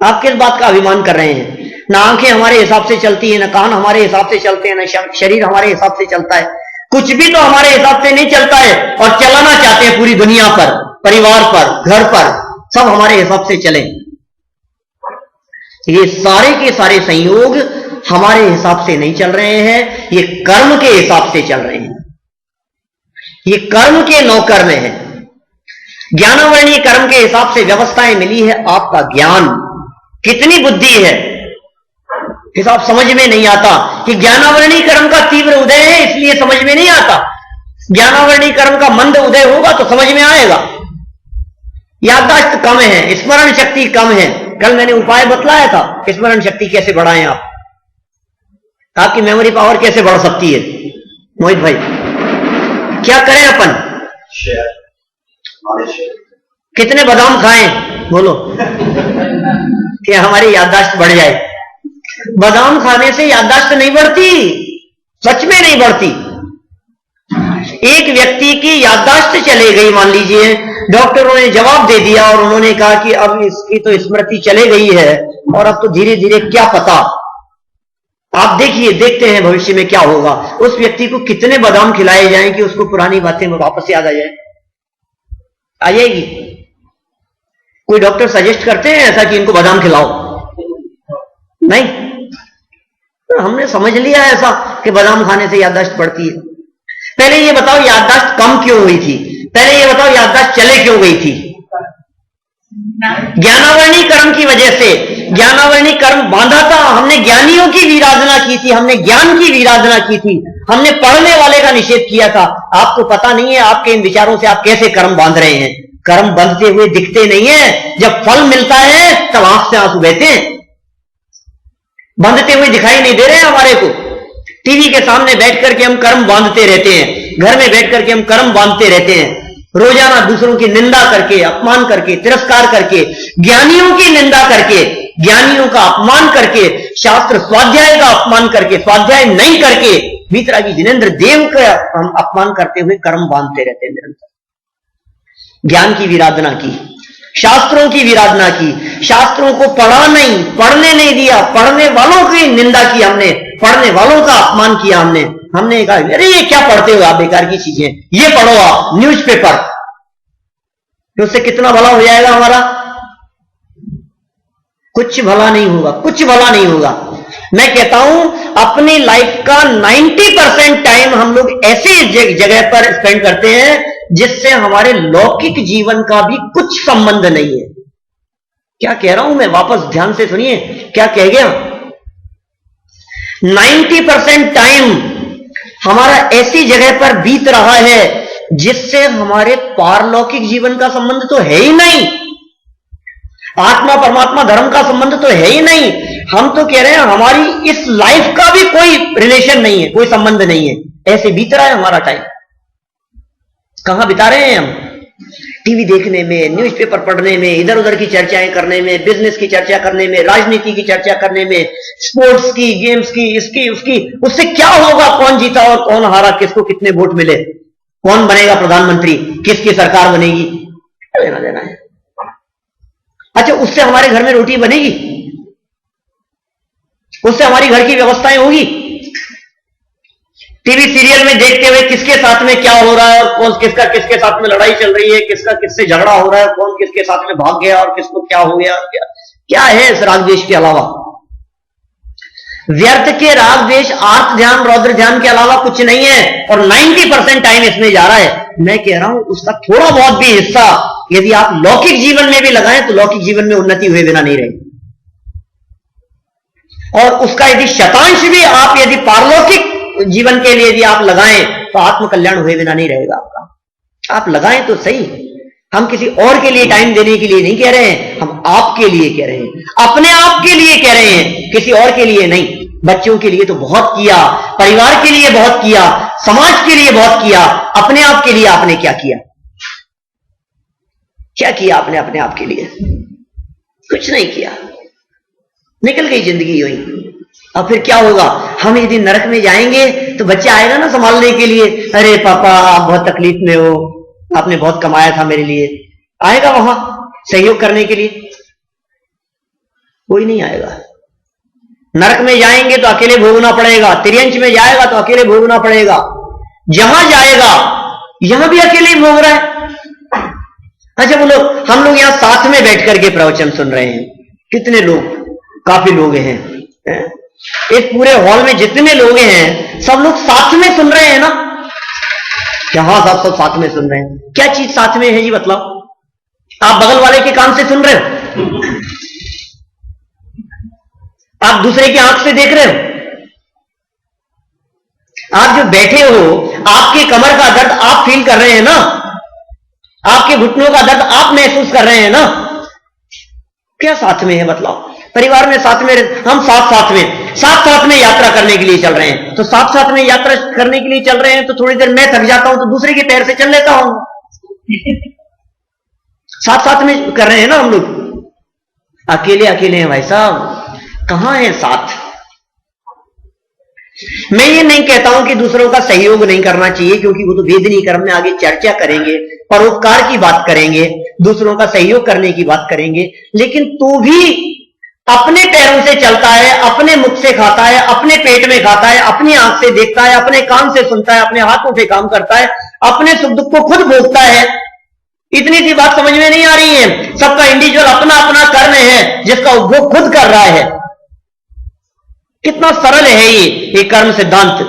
आप किस बात का अभिमान कर रहे हैं? ना आंखें हमारे हिसाब से चलती है, ना कान हमारे हिसाब से चलते हैं, ना शरीर हमारे हिसाब से चलता है, कुछ भी तो हमारे हिसाब से नहीं चलता है। और चलाना चाहते हैं पूरी दुनिया पर, परिवार पर, घर पर, सब हमारे हिसाब से चले। ये सारे के सारे संयोग हमारे हिसाब से नहीं चल रहे हैं, ये कर्म के हिसाब से चल रहे हैं, ये कर्म के नौकर में है। ज्ञानावरणीय कर्म के हिसाब से व्यवस्थाएं मिली है। आपका ज्ञान, कितनी बुद्धि है, हिसाब समझ में नहीं आता कि ज्ञानावरणीय कर्म का तीव्र उदय है, इसलिए समझ में नहीं आता। ज्ञानावरणीय कर्म का मंद उदय होगा तो समझ में आएगा। याददाश्त कम है, स्मरण शक्ति कम है। कल मैंने उपाय बतलाया था, स्मरण शक्ति कैसे बढ़ाएं आप, आपकी मेमोरी पावर कैसे बढ़ सकती है। मोहित भाई, क्या करें अपन? कितने बादाम खाएं? बोलो, कि हमारी याददाश्त बढ़ जाए। बादाम खाने से याददाश्त नहीं बढ़ती, सच में नहीं बढ़ती। एक व्यक्ति की याददाश्त चले गई, मान लीजिए डॉक्टरों ने जवाब दे दिया और उन्होंने कहा कि अब इसकी तो स्मृति चले गई है और अब तो धीरे धीरे क्या पता, आप देखिए, देखते हैं भविष्य में क्या होगा। उस व्यक्ति को कितने बादाम खिलाए जाएं कि उसको पुरानी बातें वापस याद आ जाए? आ जाएगी? कोई डॉक्टर सजेस्ट करते हैं ऐसा कि इनको बादाम खिलाओ? नहीं, तो हमने समझ लिया ऐसा कि बादाम खाने से याददाश्त बढ़ती है। पहले ये बताओ याददाश्त कम क्यों हुई थी? पहले ये बताओ याददाश्त चले क्यों गई थी? ज्ञानावरणी कर्म की वजह से ज्ञानावरणी कर्म बांधा था, हमने ज्ञानियों की विराधना की थी, हमने ज्ञान की विराधना की थी, हमने पढ़ने वाले का निषेध किया था। आपको पता नहीं है आपके इन विचारों से आप कैसे कर्म बांध रहे हैं। कर्म बंधते हुए दिखते नहीं है, जब फल मिलता है तब आंख से आंसू बहते हैं। बंधते हुए दिखाई नहीं दे रहे हैं हमारे को। टीवी के सामने बैठ करके हम कर्म बांधते रहते हैं, घर में बैठ करके हम कर्म बांधते रहते हैं, रोजाना दूसरों की निंदा करके, अपमान करके, तिरस्कार करके, ज्ञानियों की निंदा करके, ज्ञानियों का अपमान करके, शास्त्र स्वाध्याय का अपमान करके, स्वाध्याय नहीं करके वीतरागी जिनेंद्र देव का हम अपमान करते हुए कर्म बांधते रहते हैं निरंतर। ज्ञान की विराधना की, शास्त्रों की विराधना की, शास्त्रों को पढ़ने नहीं दिया, पढ़ने वालों की निंदा की हमने, पढ़ने वालों का अपमान किया हमने कहा अरे ये क्या पढ़ते हो आप, बेकार की चीजें, ये पढ़ो आप न्यूज़पेपर, तो उससे कितना भला हो जाएगा हमारा? कुछ भला नहीं होगा, कुछ भला नहीं होगा। मैं कहता हूं अपनी लाइफ का 90% टाइम हम लोग ऐसे जगह पर स्पेंड करते हैं जिससे हमारे लौकिक जीवन का भी कुछ संबंध नहीं है। क्या कह रहा हूं मैं, वापस ध्यान से सुनिए क्या कह गया। 90% टाइम हमारा ऐसी जगह पर बीत रहा है जिससे हमारे पारलौकिक जीवन का संबंध तो है ही नहीं, आत्मा परमात्मा धर्म का संबंध तो है ही नहीं। हम तो कह रहे हैं हमारी इस लाइफ का भी कोई रिलेशन नहीं है, कोई संबंध नहीं है, ऐसे बीत रहा है हमारा टाइम। कहां बिता रहे हैं हम? टीवी देखने में, न्यूज़पेपर पढ़ने में, इधर उधर की चर्चाएं करने में, बिजनेस की चर्चा करने में, राजनीति की चर्चा करने में, स्पोर्ट्स की, गेम्स की, इसकी उसकी। उससे क्या होगा, कौन जीता और कौन हारा, किसको कितने वोट मिले, कौन बनेगा प्रधानमंत्री, किसकी सरकार बनेगी, लेना देना है। अच्छा, उससे हमारे घर में रोटी बनेगी, उससे हमारी घर की व्यवस्थाएं होगी? टीवी सीरियल में देखते हुए किसके साथ में क्या हो रहा है, और कौन किसका किसके साथ में लड़ाई चल रही है, किसका किससे झगड़ा हो रहा है, कौन किसके साथ में भाग गया और किसको क्या हो गया, क्या है इस राग द्वेष के अलावा? व्यर्थ के राग द्वेष, आर्त ध्यान, रौद्र ध्यान के अलावा कुछ नहीं है, और 90% टाइम इसमें जा रहा है। मैं कह रहा हूं उसका थोड़ा बहुत भी हिस्सा यदि आप लौकिक जीवन में भी लगाएं तो लौकिक जीवन में उन्नति हुए बिना नहीं रहेगी, और उसका यदि शतांश भी आप यदि पारलौकिक जीवन के लिए यदि आप लगाएं तो आत्मकल्याण हुए बिना नहीं रहेगा आपका। आप लगाएं तो सही। हम किसी और के लिए टाइम देने के लिए नहीं कह रहे हैं, हम आपके लिए कह रहे हैं, अपने आप के लिए कह रहे हैं, किसी और के लिए नहीं। बच्चों के लिए तो बहुत किया, परिवार के लिए बहुत किया, समाज के लिए बहुत किया, अपने आप के लिए आपने क्या किया? क्या किया आपने अपने आप के लिए? कुछ नहीं किया, निकल गई जिंदगी हुई। अब फिर क्या होगा? हम यदि नरक में जाएंगे तो बच्चा आएगा ना संभालने के लिए, अरे पापा आप बहुत तकलीफ में हो, आपने बहुत कमाया था मेरे लिए, आएगा वहां सहयोग करने के लिए? कोई नहीं आएगा। नरक में जाएंगे तो अकेले भोगना पड़ेगा, तिर्यंच में जाएगा तो अकेले भोगना पड़ेगा, जहां जाएगा यहां भी अकेले ही भोग रहा है। अच्छा बोलो, हम लोग यहां साथ में बैठ करके प्रवचन सुन रहे हैं, कितने लोग, काफी लोग हैं, इस पूरे हॉल में जितने लोग हैं सब लोग साथ में सुन रहे हैं ना? हाँ, सब साथ में सुन रहे हैं। क्या चीज साथ में है जी बतलाओ? आप बगल वाले के कान से सुन रहे हो, आप दूसरे की आंख से देख रहे हो, आप जो बैठे हो आपके कमर का दर्द आप फील कर रहे हैं ना, आपके घुटनों का दर्द आप महसूस कर रहे हैं ना? क्या साथ में है बतलाओ? परिवार में साथ में, हम साथ में यात्रा करने के लिए चल रहे हैं, तो साथ में यात्रा करने के लिए चल रहे हैं तो थोड़ी देर मैं थक जाता हूं तो दूसरे के पैर से चल लेता हूं। साथ में कर रहे हैं ना हम लोग, अकेले हैं भाई साहब, कहां है साथ? मैं ये नहीं कहता हूं कि दूसरों का सहयोग नहीं करना चाहिए, क्योंकि वो तो वेदनीय कर्म में आगे चर्चा करेंगे, परोपकार की बात करेंगे, दूसरों का सहयोग करने की बात करेंगे, लेकिन तो भी अपने पैरों से चलता है, अपने मुख से खाता है, अपने पेट में खाता है, अपनी आंख से देखता है, अपने कान से सुनता है, अपने हाथों से काम करता है, अपने सुख दुख को खुद भोगता है। इतनी सी बात समझ में नहीं आ रही है? सबका इंडिविजुअल अपना अपना कर्म है जिसका उपभोग खुद कर रहा है। कितना सरल है ये कर्म सिद्धांत,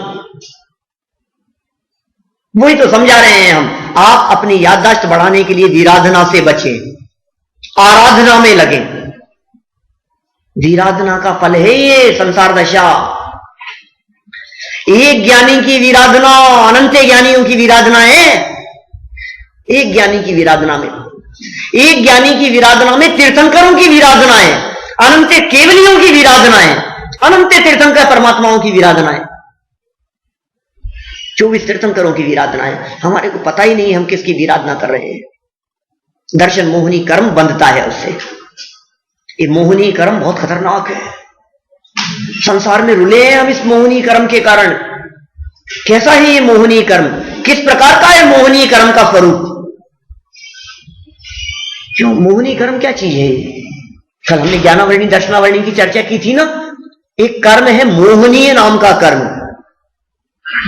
वही तो समझा रहे हैं हम। आप अपनी याददाश्त बढ़ाने के लिए विराधना से बचें, आराधना में लगे। वीराधना का फल है ये संसार दशा। एक ज्ञानी की वीराधना अनंत ज्ञानियों की वीराधना है। एक ज्ञानी की वीराधना में, एक ज्ञानी की वीराधना में तीर्थंकरों की वीराधना है, अनंत केवलियों की वीराधना है, अनंत तीर्थंकर परमात्माओं की वीराधना है, 24 तीर्थंकरों की वीराधना है। हमारे को पता ही नहीं हम किसकी वीराधना कर रहे हैं। दर्शन मोहिनी कर्म बंधता है उससे। ये मोहिनी कर्म बहुत खतरनाक है। संसार में रुले हैं हम इस मोहिनी कर्म के कारण। कैसा है ये मोहिनी कर्म? किस प्रकार का है मोहिनी कर्म का स्वरूप? क्यों मोहिनी कर्म क्या चीज है? कल हमने ज्ञानावरणी दर्शनावरणी की चर्चा की थी ना। एक कर्म है मोहनीय नाम का कर्म।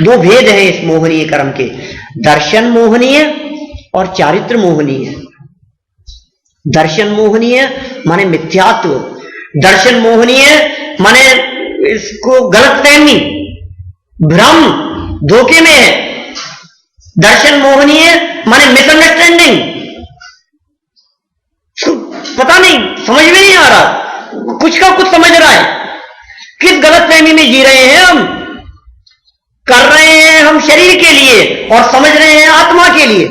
दो भेद हैं इस मोहनीय कर्म के, दर्शन मोहनीय और चारित्र मोहनीय। दर्शन मोहनीय माने मिथ्यात्व, दर्शन मोहनीय माने इसको गलतफहमी, भ्रम, धोखे में है। दर्शन मोहनीय माने मिसअंडरस्टैंडिंग, पता नहीं, समझ में नहीं आ रहा, कुछ का कुछ समझ रहा है। किस गलतफहमी में जी रहे हैं हम? कर रहे हैं हम शरीर के लिए और समझ रहे हैं आत्मा के लिए।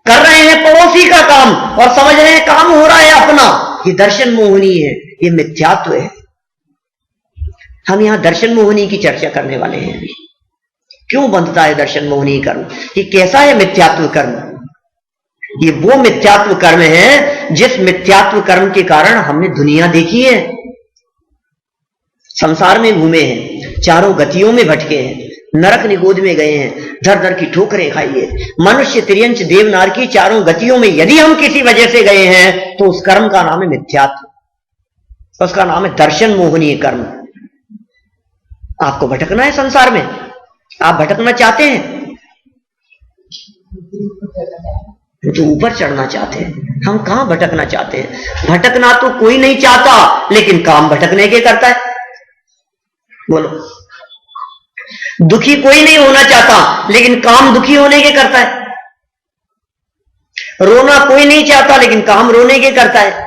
कर रहे हैं पड़ोसी का काम और समझ रहे हैं काम हो रहा है अपना। ये दर्शन मोहनी है, ये मिथ्यात्व है। हम यहां दर्शन मोहनी की चर्चा करने वाले हैं अभी। क्यों बंधता है दर्शन मोहनी कर्म? ये कैसा है मिथ्यात्व कर्म? ये वो मिथ्यात्व कर्म है जिस मिथ्यात्व कर्म के कारण हमने दुनिया देखी है, संसार में घूमे हैं, चारों गतियों में भटके हैं, नरक निगोद में गए हैं, दर दर की ठोकरें खाई है। मनुष्य, तिर्यंच, देवनार की चारों गतियों में यदि हम किसी वजह से गए हैं तो उस कर्म का नाम है मिथ्यात्व, उसका नाम है दर्शन मोहनीय कर्म। आपको भटकना है संसार में, आप भटकना चाहते हैं तो ऊपर चढ़ना चाहते हैं। हम कहां भटकना चाहते हैं? भटकना तो कोई नहीं चाहता, लेकिन काम भटकने के करता है। बोलो, दुखी कोई नहीं होना चाहता, लेकिन काम दुखी होने के करता है। रोना कोई नहीं चाहता, लेकिन काम रोने के करता है।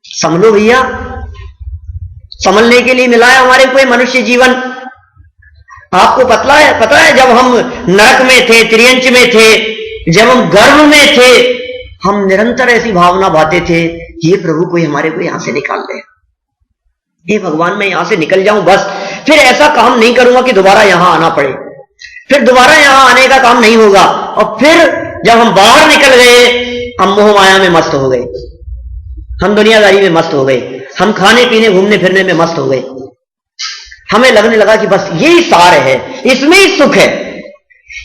समझो भैया, संभलने के लिए मिला है हमारे को मनुष्य जीवन। आपको पता है जब हम नरक में थे, त्रियंच में थे, जब हम गर्भ में थे, हम निरंतर ऐसी भावना भाते थे कि ये प्रभु कोई हमारे को यहां से निकाल दे, ये भगवान मैं यहां से निकल जाऊं बस, फिर ऐसा काम नहीं करूंगा कि दोबारा यहां आना पड़े, फिर दोबारा यहां आने का काम नहीं होगा। और फिर जब हम बाहर निकल गए, हम मोह माया में मस्त हो गए, हम दुनियादारी में मस्त हो गए, हम खाने पीने घूमने फिरने में मस्त हो गए। हमें लगने लगा कि बस यही सार है, इसमें ही सुख है।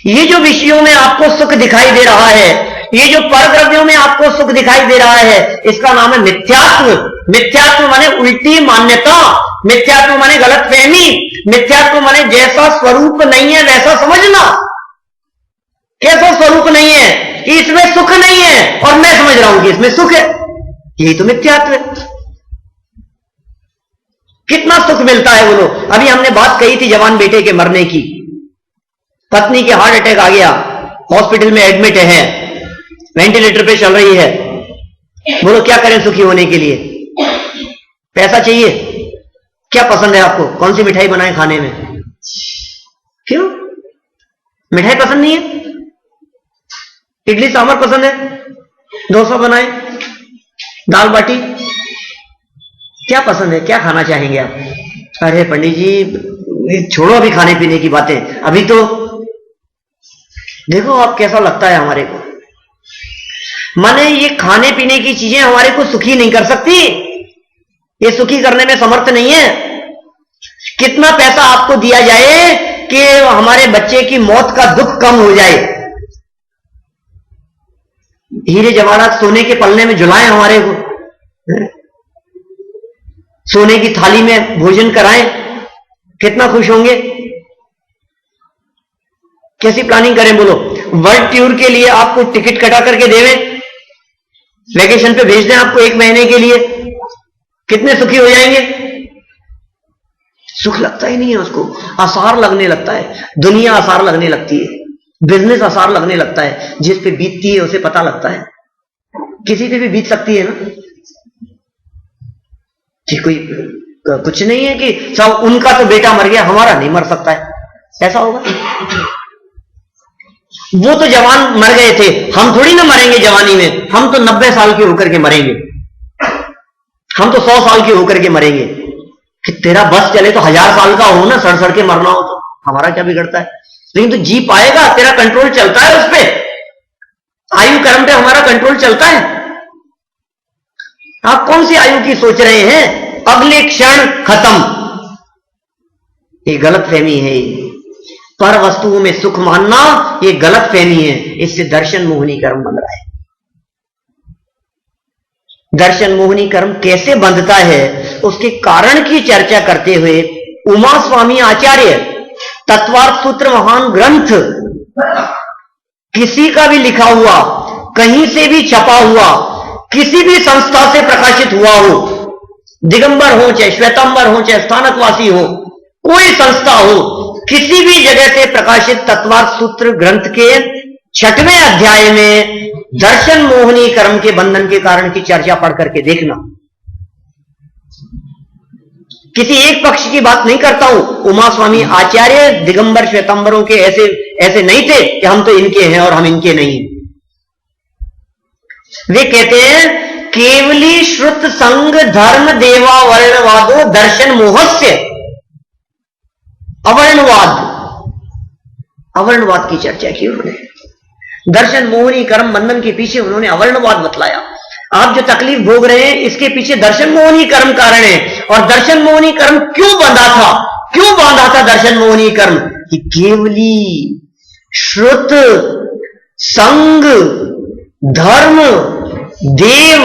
ये जो विषयों में आपको सुख दिखाई दे रहा है, ये जो परद्रव्यों में आपको सुख दिखाई दे रहा है, इसका नाम है मिथ्यात्व। मिथ्यात्व माने उल्टी मान्यता, मिथ्यात्व माने गलतफहमी, मिथ्यात्व माने जैसा स्वरूप नहीं है वैसा समझना। कैसा स्वरूप नहीं है कि इसमें सुख नहीं है और मैं समझ रहा हूं कि इसमें सुख है, यही तो मिथ्यात्व है। कितना सुख मिलता है बोलो। अभी हमने बात कही थी जवान बेटे के मरने की, पत्नी के हार्ट अटैक आ गया, हॉस्पिटल में एडमिट है, वेंटिलेटर पे चल रही है। बोलो क्या करें सुखी होने के लिए? पैसा चाहिए? क्या पसंद है आपको? कौन सी मिठाई बनाए खाने में? क्यों मिठाई पसंद नहीं है? इडली सांभर पसंद है? डोसा बनाए, दाल बाटी, क्या पसंद है? क्या खाना चाहेंगे आप? अरे पंडित जी छोड़ो अभी खाने पीने की बातें, अभी तो देखो आप कैसा लगता है हमारे को। माने ये खाने पीने की चीजें हमारे को सुखी नहीं कर सकती, ये सुखी करने में समर्थ नहीं है। कितना पैसा आपको दिया जाए कि हमारे बच्चे की मौत का दुख कम हो जाए, हीरे जवाहरात सोने के पलने में झुलाएं हमारे को, सोने की थाली में भोजन कराएं, कितना खुश होंगे। कैसी प्लानिंग करें बोलो? वर्ल्ड टूर के लिए आपको टिकट कटा करके देवें, वेकेशन पे भेज दें आपको 1 महीने के लिए, कितने सुखी हो जाएंगे। सुख लगता ही नहीं है उसको, आसार लगने लगता है, दुनिया आसार लगने लगती है, बिजनेस आसार लगने लगता है, जिस पे बीतती है उसे पता लगता है। किसी पे भी बीत सकती है ना कि कोई कुछ नहीं है कि सब उनका तो बेटा मर गया, हमारा नहीं मर सकता है, ऐसा होगा? वो तो जवान मर गए थे, हम थोड़ी ना मरेंगे जवानी में, हम तो 90 साल के होकर के मरेंगे, हम तो 100 साल के होकर के मरेंगे। कि तेरा बस चले तो 1000 साल का हो ना, सड़ के मरना हो तो हमारा क्या बिगड़ता है? लेकिन तो जी पाएगा, तेरा कंट्रोल चलता है उस पर, आयु कर्म पे हमारा कंट्रोल चलता है। आप कौन सी आयु की सोच रहे हैं? अगले क्षण खत्म। ये गलत फहमी है, पर वस्तुओं में सुख मानना ये गलत फहमी है, इससे दर्शन मोहनी कर्म बन रहा है। दर्शन मोहनी कर्म कैसे बंधता है उसके कारण की चर्चा करते हुए उमा स्वामी आचार्य तत्वार्थ सूत्र महान ग्रंथ, किसी का भी लिखा हुआ, कहीं से भी छपा हुआ, किसी भी संस्था से प्रकाशित हुआ हो, दिगंबर हो चाहे श्वेतांबर हो चाहे स्थानकवासी हो, कोई संस्था हो, किसी भी जगह से प्रकाशित तत्वार्थ सूत्र ग्रंथ के 6वें अध्याय में दर्शन मोहनी कर्म के बंधन के कारण की चर्चा पढ़ करके देखना। किसी एक पक्ष की बात नहीं करता हूं, उमा स्वामी आचार्य दिगंबर श्वेतांबरों के ऐसे नहीं थे कि हम तो इनके हैं और हम इनके नहीं। वे कहते हैं केवली श्रुत संग धर्म देवा वर्णवादो दर्शन मोहस्य। अवर्णवाद की चर्चा की उन्होंने। दर्शन मोहनी कर्म बंधन के पीछे उन्होंने अवर्णवाद बतलाया। आप जो तकलीफ भोग रहे हैं इसके पीछे दर्शन मोहनी कर्म कारण है। और दर्शन मोहनी कर्म क्यों बांधा था दर्शन मोहनी कर्म? कि केवली श्रुत संग धर्म देव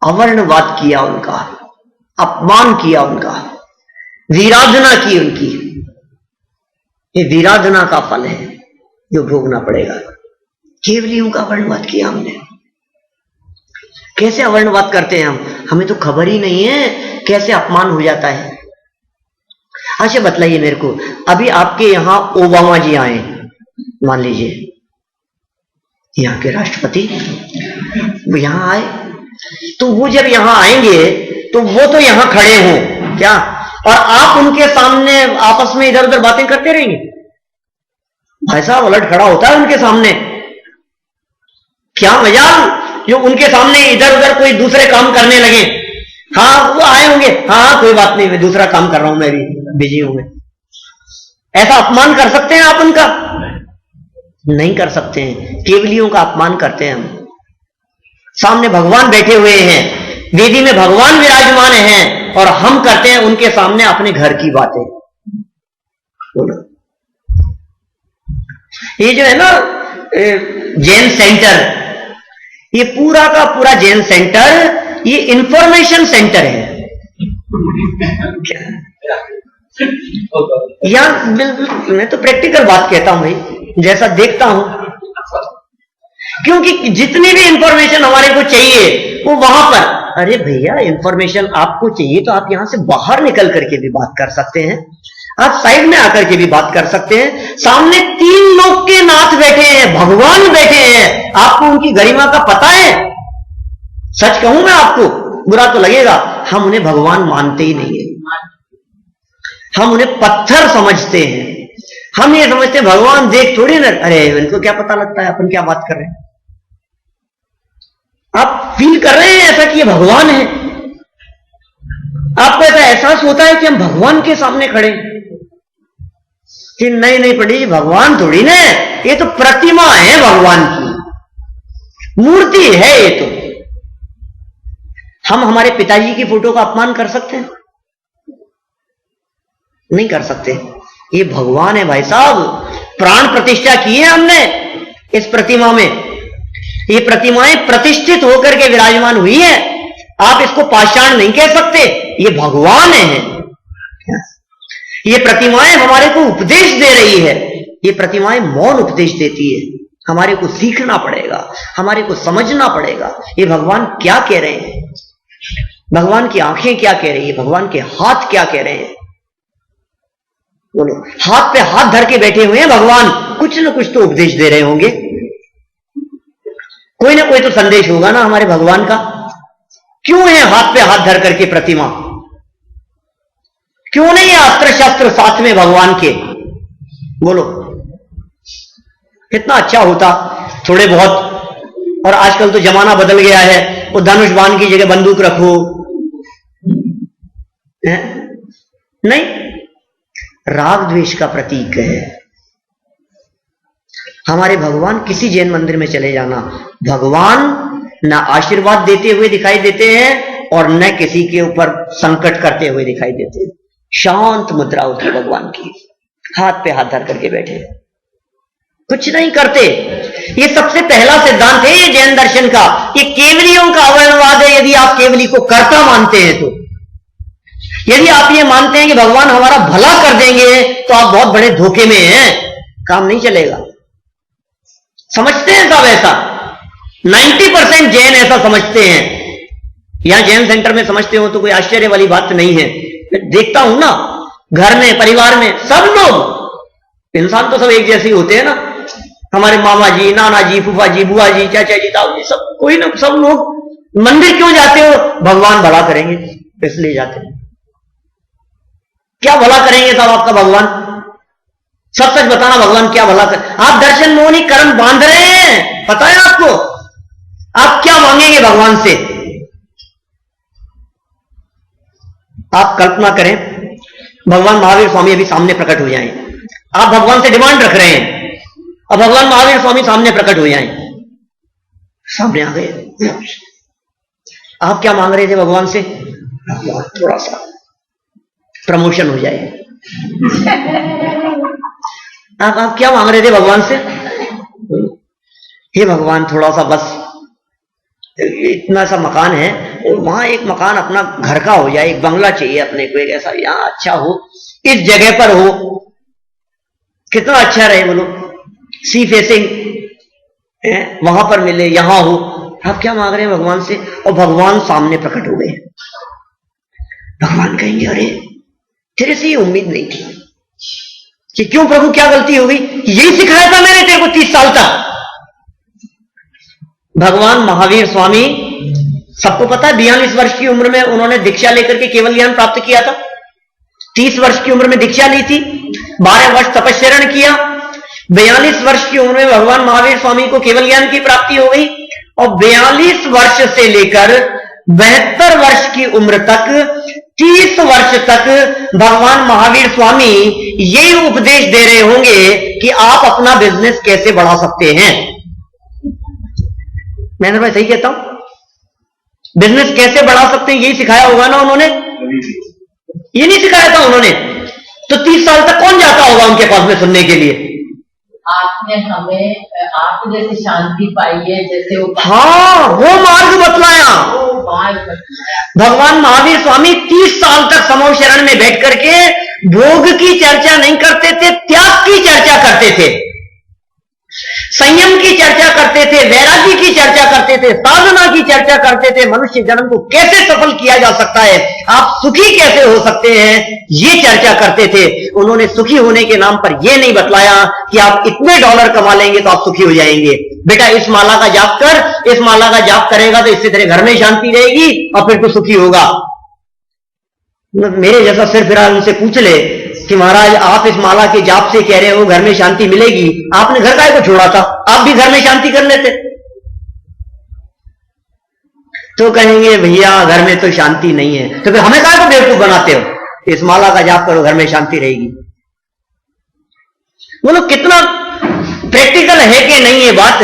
अवर्णवाद किया उनका, अपमान किया उनका, विराधना की उनकी। ये विराधना का फल है जो भोगना पड़ेगा। केवलियों का अवर्णवाद किया हमने। कैसे अवर्णवाद करते हैं हम? हमें तो खबर ही नहीं है कैसे अपमान हो जाता है। अच्छा बतलाइए मेरे को, अभी आपके यहां ओबामा जी आए, मान लीजिए यहां के राष्ट्रपति, वो यहां आए, तो वो जब यहां आएंगे तो वो तो यहां खड़े हों क्या, और आप उनके सामने आपस में इधर उधर बातें करते रहेंगे? भाई साहब उलट खड़ा होता है उनके सामने। क्या मजाल जो उनके सामने इधर उधर कोई दूसरे काम करने लगे। हाँ वो आए होंगे, हाँ कोई बात नहीं, मैं दूसरा काम कर रहा हूं, मैं भी बिजी हूं मैं। ऐसा अपमान कर सकते हैं आप उनका? नहीं कर सकते हैं। केवलियों का अपमान करते हैं हम। सामने भगवान बैठे हुए हैं, वेदी में भगवान विराजमान हैं, और हम करते हैं उनके सामने अपने घर की बातें। बोलो, ये जो है ना जैन सेंटर, ये पूरा का पूरा जैन सेंटर ये इंफॉर्मेशन सेंटर है। यहां मैं तो प्रैक्टिकल बात कहता हूं भाई, जैसा देखता हूं, क्योंकि जितनी भी इंफॉर्मेशन हमारे को चाहिए वो वहां पर। अरे भैया इंफॉर्मेशन आपको चाहिए तो आप यहां से बाहर निकल करके भी बात कर सकते हैं, आप साइड में आकर के भी बात कर सकते हैं। सामने 3 लोग के नाथ बैठे हैं, भगवान बैठे हैं, आपको उनकी गरिमा का पता है? सच कहूं मैं आपको, बुरा तो लगेगा, हम उन्हें भगवान मानते ही नहीं है, हम उन्हें पत्थर समझते हैं। हम ये समझते हैं भगवान देख थोड़ी ना, अरे इनको क्या पता लगता है अपन क्या बात कर रहे हैं। आप फील कर रहे हैं ऐसा कि ये भगवान है? आपको ऐसा एहसास होता है कि हम भगवान के सामने खड़े हैं? कि नहीं नहीं पंडित जी, भगवान थोड़ी ना है, ये तो प्रतिमा है भगवान की, मूर्ति है ये तो। हम हमारे पिताजी की फोटो का अपमान कर सकते हैं? नहीं कर सकते। ये भगवान है भाई साहब, प्राण प्रतिष्ठा की है हमने इस प्रतिमा में। ये प्रतिमाएं प्रतिष्ठित होकर के विराजमान हुई है, आप इसको पाषाण नहीं कह सकते, ये भगवान है। ये प्रतिमाएं हमारे को उपदेश दे रही है, ये प्रतिमाएं मौन उपदेश देती है। हमारे को सीखना पड़ेगा, हमारे को समझना पड़ेगा ये भगवान क्या कह रहे हैं, भगवान की आंखें क्या कह रही है, भगवान के हाथ क्या कह रहे हैं। बोलो, हाथ पे हाथ धर के बैठे हुए हैं भगवान, कुछ ना कुछ तो उपदेश दे रहे होंगे, कोई ना कोई तो संदेश होगा ना हमारे भगवान का। क्यों है हाथ पे हाथ धर करके प्रतिमा? क्यों नहीं है अस्त्र शस्त्र साथ में भगवान के? बोलो, कितना अच्छा होता थोड़े बहुत। और आजकल तो जमाना बदल गया है, वो धनुष बाण की जगह बंदूक रखो है? नहीं, राग द्वेष का प्रतीक है। हमारे भगवान, किसी जैन मंदिर में चले जाना, भगवान न आशीर्वाद देते हुए दिखाई देते हैं और न किसी के ऊपर संकट करते हुए दिखाई देते हैं। शांत मुद्रा होती है भगवान की, हाथ पे हाथ धर करके बैठे, कुछ नहीं करते। ये सबसे पहला सिद्धांत है ये जैन दर्शन का। ये केवलियों का अवर्णवाद है। यदि आप केवली को कर्ता मानते हैं तो, यदि आप ये मानते हैं कि भगवान हमारा भला कर देंगे, तो आप बहुत बड़े धोखे में हैं, काम नहीं चलेगा। समझते हैं सब ऐसा, 90% जैन ऐसा समझते हैं। यहां जैन सेंटर में समझते हो तो कोई आश्चर्य वाली बात नहीं है। देखता हूं ना, घर में, परिवार में सब लोग, इंसान तो सब एक जैसे ही होते हैं ना, हमारे मामा जी, नाना जी, फूफा जी, बुआ जी, चाचा जी, ताऊ जी, सब कोई ना, सब लोग मंदिर क्यों जाते हो? भगवान भला करेंगे इसलिए जाते हैं। क्या भला करेंगे साहब आपका भगवान? सच सच बताना, भगवान क्या भला कर? आप दर्शन मोहनी कर्म बांध रहे हैं, पता है आपको? आप क्या मांगेंगे भगवान से? आप कल्पना करें, भगवान महावीर स्वामी अभी सामने प्रकट हो जाएं। आप भगवान से डिमांड रख रहे हैं, अब भगवान महावीर स्वामी सामने प्रकट हो जाएं, सामने आ गए। आप क्या मांग रहे थे भगवान से? थोड़ा सा प्रमोशन हो जाए। आप क्या मांग रहे थे भगवान से? हे भगवान, थोड़ा सा बस इतना सा मकान है, और वहां एक मकान अपना घर का हो जाए, एक बंगला चाहिए अपने को, एक ऐसा यहां अच्छा हो, इस जगह पर हो, कितना अच्छा रहे, बोलो, सी फेसिंग वहां पर मिले, यहां हो। आप क्या मांग रहे हैं भगवान से? और भगवान सामने प्रकट हो गए। भगवान कहेंगे, अरे तेरे से ये उम्मीद नहीं थी। कि क्यों प्रभु, क्या गलती हो गई? यही सिखाया था मैंने तेरे को 30 साल तक। भगवान महावीर स्वामी, सबको पता है, 42 वर्ष की उम्र में उन्होंने दीक्षा लेकर के केवल ज्ञान प्राप्त किया था। 30 वर्ष की उम्र में दीक्षा ली थी, 12 वर्ष तपस्चरण किया, 42 वर्ष की उम्र में भगवान महावीर स्वामी को केवल ज्ञान की प्राप्ति हो गई। और 42 वर्ष से लेकर 72 वर्ष की उम्र तक, 30 वर्ष तक भगवान महावीर स्वामी यही उपदेश दे रहे होंगे कि आप अपना बिजनेस कैसे बढ़ा सकते हैं। मैंने भाई सही कहता हूं? बिजनेस कैसे बढ़ा सकते हैं यही सिखाया होगा ना उन्होंने? ये नहीं सिखाया था उन्होंने, तो 30 साल तक कौन जाता होगा उनके पास में सुनने के लिए? आपने हमें आप जैसे शांति पाई है, जैसे वो, हाँ, वो मार्ग बतलाया। भगवान महावीर स्वामी 30 साल तक समूह शरण में बैठ करके भोग की चर्चा नहीं करते थे, त्याग की चर्चा करते थे, संयम की चर्चा करते थे, वैराग्य की चर्चा करते थे, साधना की चर्चा करते थे, मनुष्य जन्म को कैसे सफल किया जा सकता है, आप सुखी कैसे हो सकते हैं, ये चर्चा करते थे। उन्होंने सुखी होने के नाम पर यह नहीं बतलाया कि आप इतने डॉलर कमा लेंगे तो आप सुखी हो जाएंगे। बेटा, इस माला का जाप कर, इस माला का जाप करेगा तो इससे तेरे घर में शांति रहेगी और फिर तू सुखी होगा। मेरे जैसा सिर फिरा उनसे पूछ ले कि महाराज, आप इस माला के जाप से कह रहे हो घर में शांति मिलेगी, आपने घर काहे को छोड़ा था? आप भी घर में शांति कर लेते। तो कहेंगे भैया घर में तो शांति नहीं है, तो फिर हमें काहे को बेवकूफ बनाते हो? इस माला का जाप करो, घर में शांति रहेगी। बोलो, कितना प्रैक्टिकल है कि नहीं ये बात?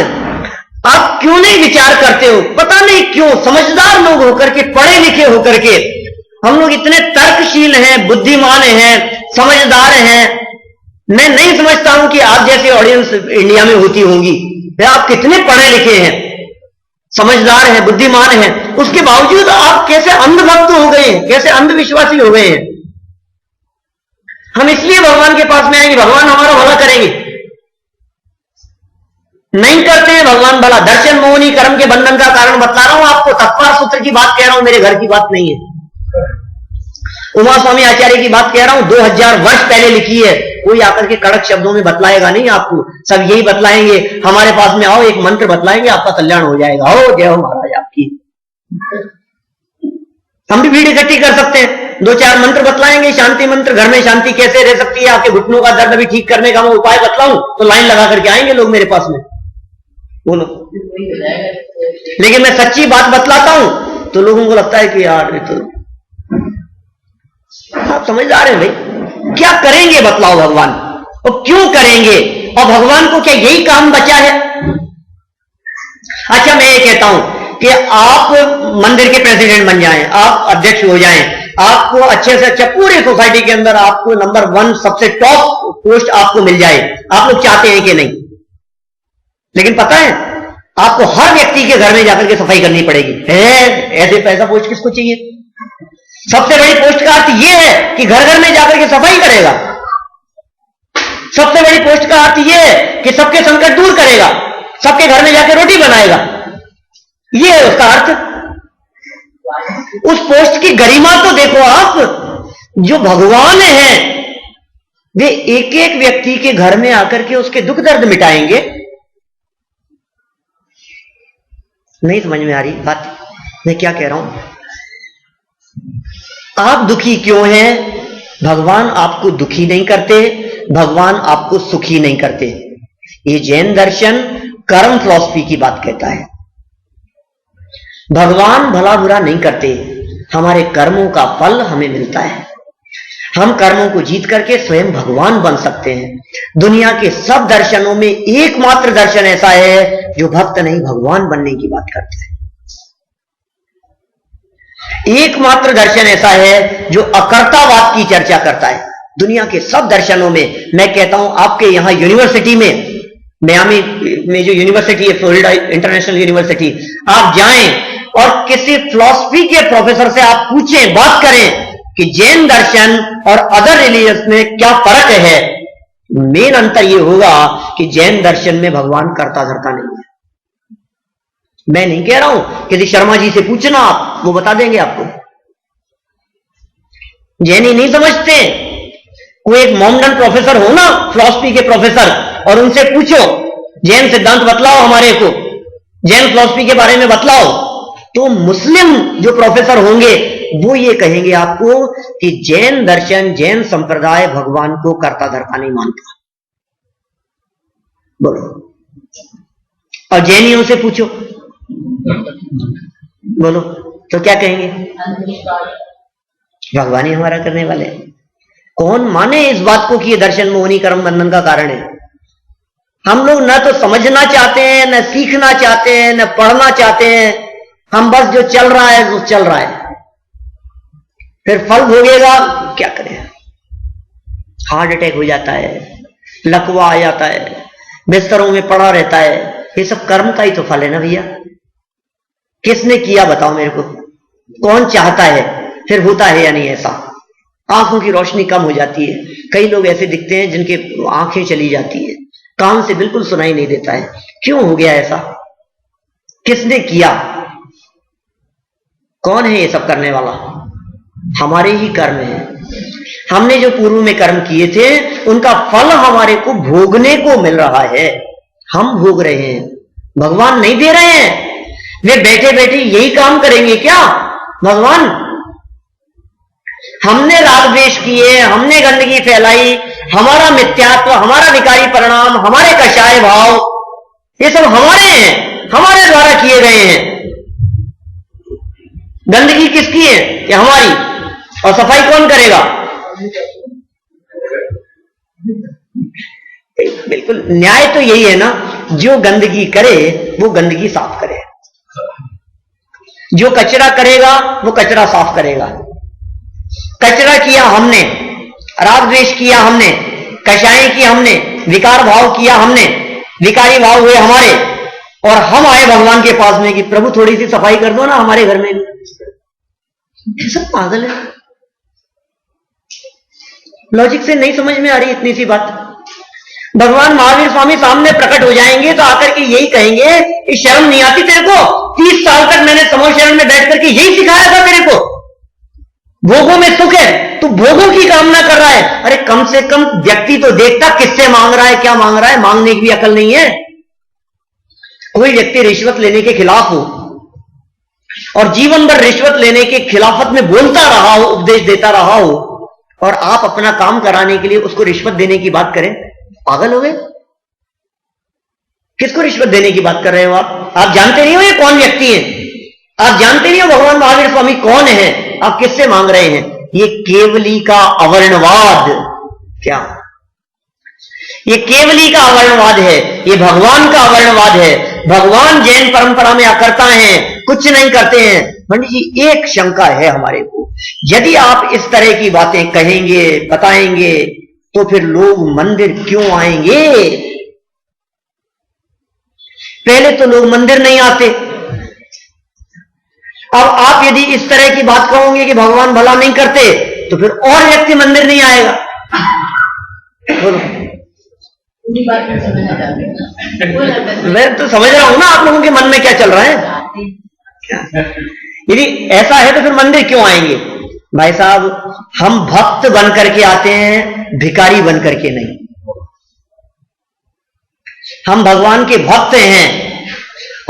आप क्यों नहीं विचार करते हो? पता नहीं क्यों, समझदार लोग होकर के, पढ़े लिखे होकर के, हम लोग इतने तर्कशील हैं, बुद्धिमान हैं, समझदार हैं। मैं नहीं समझता हूं कि आप जैसी ऑडियंस इंडिया में होती होंगी। आप कितने पढ़े लिखे हैं, समझदार हैं, बुद्धिमान हैं, उसके बावजूद आप कैसे अंधभक्त हो गए हैं, कैसे अंधविश्वासी हो गए हैं? हम इसलिए भगवान के पास में आएंगे, भगवान हमारा भला करेंगे, नहीं करते हैं भगवान भला। दर्शन मोहनी कर्म के बंधन का कारण बता रहा हूं आपको, तत्पर सूत्र की बात कह रहा हूं, मेरे घर की बात नहीं है। उमा स्वामी आचार्य की बात कह रहा हूं, 2000 वर्ष पहले लिखी है। कोई आकर के कड़क शब्दों में बतलाएगा नहीं आपको, सब यही बतलाएंगे, हमारे पास में आओ, एक मंत्र बतलाएंगे, आपका कल्याण हो जाएगा। हो जय हो महाराज आपकी। हम भी भीड़ इकट्ठी कर सकते हैं, 2-4 मंत्र बतलाएंगे, शांति मंत्र, घर में शांति कैसे रह सकती है, आपके घुटनों का दर्द भी ठीक करने का मैं उपाय बतलाऊं तो लाइन लगा करके आएंगे लोग मेरे पास में। बोलो। लेकिन मैं सच्ची बात बतलाता हूं तो लोगों को लगता है कि यार ये तो आप समझदार हैं भाई, क्या करेंगे बतलाओ भगवान, और क्यों करेंगे, और भगवान को क्या यही काम बचा है? अच्छा मैं ये कहता हूं कि आप मंदिर के प्रेसिडेंट बन जाएं, आप अध्यक्ष हो जाएं, आपको अच्छे से अच्छा पूरी सोसाइटी के अंदर आपको नंबर 1 सबसे टॉप पोस्ट आपको मिल जाए, आप लोग चाहते हैं कि नहीं? लेकिन पता है आपको हर व्यक्ति के घर में जाकर के सफाई करनी पड़ेगी। ऐसे पैसा पोस्ट किसको चाहिए? सबसे बड़ी पोस्ट का अर्थ यह है कि घर घर में जाकर के सफाई करेगा। सबसे बड़ी पोस्ट का अर्थ यह है कि सबके संकट दूर करेगा, सबके घर में जाकर रोटी बनाएगा, यह है उसका अर्थ। उस पोस्ट की गरिमा तो देखो आप, जो भगवान हैं वे एक एक व्यक्ति के घर में आकर के उसके दुख दर्द मिटाएंगे। नहीं समझ में आ रही बात मैं क्या कह रहा हूं? आप दुखी क्यों हैं? भगवान आपको दुखी नहीं करते, भगवान आपको सुखी नहीं करते। ये जैन दर्शन कर्म फिलॉसफी की बात कहता है। भगवान भला बुरा नहीं करते, हमारे कर्मों का फल हमें मिलता है। हम कर्मों को जीत करके स्वयं भगवान बन सकते हैं। दुनिया के सब दर्शनों में एकमात्र दर्शन ऐसा है जो भक्त नहीं भगवान बनने की बात करता है। एकमात्र दर्शन ऐसा है जो अकर्तावाद की चर्चा करता है। दुनिया के सब दर्शनों में, मैं कहता हूं आपके यहां यूनिवर्सिटी में, मियामी में जो यूनिवर्सिटी है, फ्लोरिडा इंटरनेशनल यूनिवर्सिटी, आप जाएं और किसी फिलॉसफी के प्रोफेसर से आप पूछें, बात करें कि जैन दर्शन और अदर रिलीजियस में क्या फर्क है। मेन अंतर यह होगा कि जैन दर्शन में भगवान कर्ता धर्ता नहीं है। मैं नहीं कह रहा हूं, किसी शर्मा जी से पूछना आप, वो बता देंगे आपको। जैनी नहीं समझते। कोई एक मोमडन प्रोफेसर हो ना, फिलॉसफी के प्रोफेसर, और उनसे पूछो जैन सिद्धांत बतलाओ हमारे को, जैन फिलॉसफी के बारे में बतलाओ, तो मुस्लिम जो प्रोफेसर होंगे वो ये कहेंगे आपको कि जैन दर्शन, जैन संप्रदाय भगवान को कर्ता धर्ता नहीं मानता। बोलो। और जैनियों से पूछो, बोलो तो क्या कहेंगे? भगवान ही हमारा करने वाले। कौन माने इस बात को कि ये दर्शन मोहनी कर्म बंधन का कारण है? हम लोग न तो समझना चाहते हैं, न सीखना चाहते हैं, न पढ़ना चाहते हैं। हम बस जो चल रहा है वो चल रहा है, फिर फल भोगेगा क्या करें? हार्ट अटैक हो जाता है, लकवा आ जाता है, बिस्तरों में पड़ा रहता है। ये सब कर्म का ही तो फल है ना भैया। किसने किया बताओ मेरे को? कौन चाहता है? फिर होता है या नहीं ऐसा? आंखों की रोशनी कम हो जाती है, कई लोग ऐसे दिखते हैं जिनके आंखें चली जाती है, कान से बिल्कुल सुनाई नहीं देता है। क्यों हो गया ऐसा? किसने किया? कौन है ये सब करने वाला? हमारे ही कर्म है। हमने जो पूर्व में कर्म किए थे उनका फल हमारे को भोगने को मिल रहा है। हम भोग रहे हैं, भगवान नहीं दे रहे हैं। वे बैठे बैठे यही काम करेंगे क्या भगवान? हमने राग द्वेष किए, हमने गंदगी फैलाई, हमारा मिथ्यात्व, हमारा विकारी परिणाम, हमारे कषाय भाव, ये सब हमारे हैं, हमारे द्वारा किए गए हैं। गंदगी किसकी है? ये हमारी। और सफाई कौन करेगा? बिल्कुल न्याय तो यही है ना, जो गंदगी करे वो गंदगी साफ करे, जो कचरा करेगा वो कचरा साफ करेगा। कचरा किया हमने, राग द्वेष किया हमने, कषाय की हमने, विकार भाव किया हमने, विकारी भाव हुए हमारे, और हम आए भगवान के पास में कि प्रभु थोड़ी सी सफाई कर दो ना हमारे घर में। सब पागल है, लॉजिक से नहीं समझ में आ रही इतनी सी बात। भगवान महावीर स्वामी सामने प्रकट हो जाएंगे तो आकर के यही कहेंगे कि शर्म नहीं आती तेरे को? 30 साल तक मैंने समूह शरण में बैठ करके यही सिखाया था तेरे को, भोगों में सुख है, तू भोगों की कामना कर रहा है। अरे कम से कम व्यक्ति तो देखता किससे मांग रहा है, क्या मांग रहा है। मांगने की भी अकल नहीं है। कोई व्यक्ति रिश्वत लेने के खिलाफ हो और जीवन भर रिश्वत लेने के खिलाफत में बोलता रहा हो, उपदेश देता रहा हो, और आप अपना काम कराने के लिए उसको रिश्वत देने की बात करें, पागल हो गए। किसको रिश्वत देने की बात कर रहे हो आप जानते नहीं हो ये कौन व्यक्ति है, आप जानते नहीं हो भगवान महावीर स्वामी कौन है, आप किससे मांग रहे हैं। ये केवली का अवर्णवाद, क्या ये केवली का अवर्णवाद है, ये भगवान का अवर्णवाद है। भगवान जैन परंपरा में अकर्ता हैं, कुछ नहीं करते हैं। पंडित जी एक शंका है हमारे को, यदि आप इस तरह की बातें कहेंगे बताएंगे तो फिर लोग मंदिर क्यों आएंगे। पहले तो लोग मंदिर नहीं आते, अब आप यदि इस तरह की बात कहोगे कि भगवान भला नहीं करते तो फिर और व्यक्ति मंदिर नहीं आएगा। बोलो, मैं तो समझ रहा हूं ना आप लोगों के मन में क्या चल रहा है। यदि ऐसा है तो फिर मंदिर क्यों आएंगे। भाई साहब, हम भक्त बन करके आते हैं, भिखारी बन करके नहीं। हम भगवान के भक्त हैं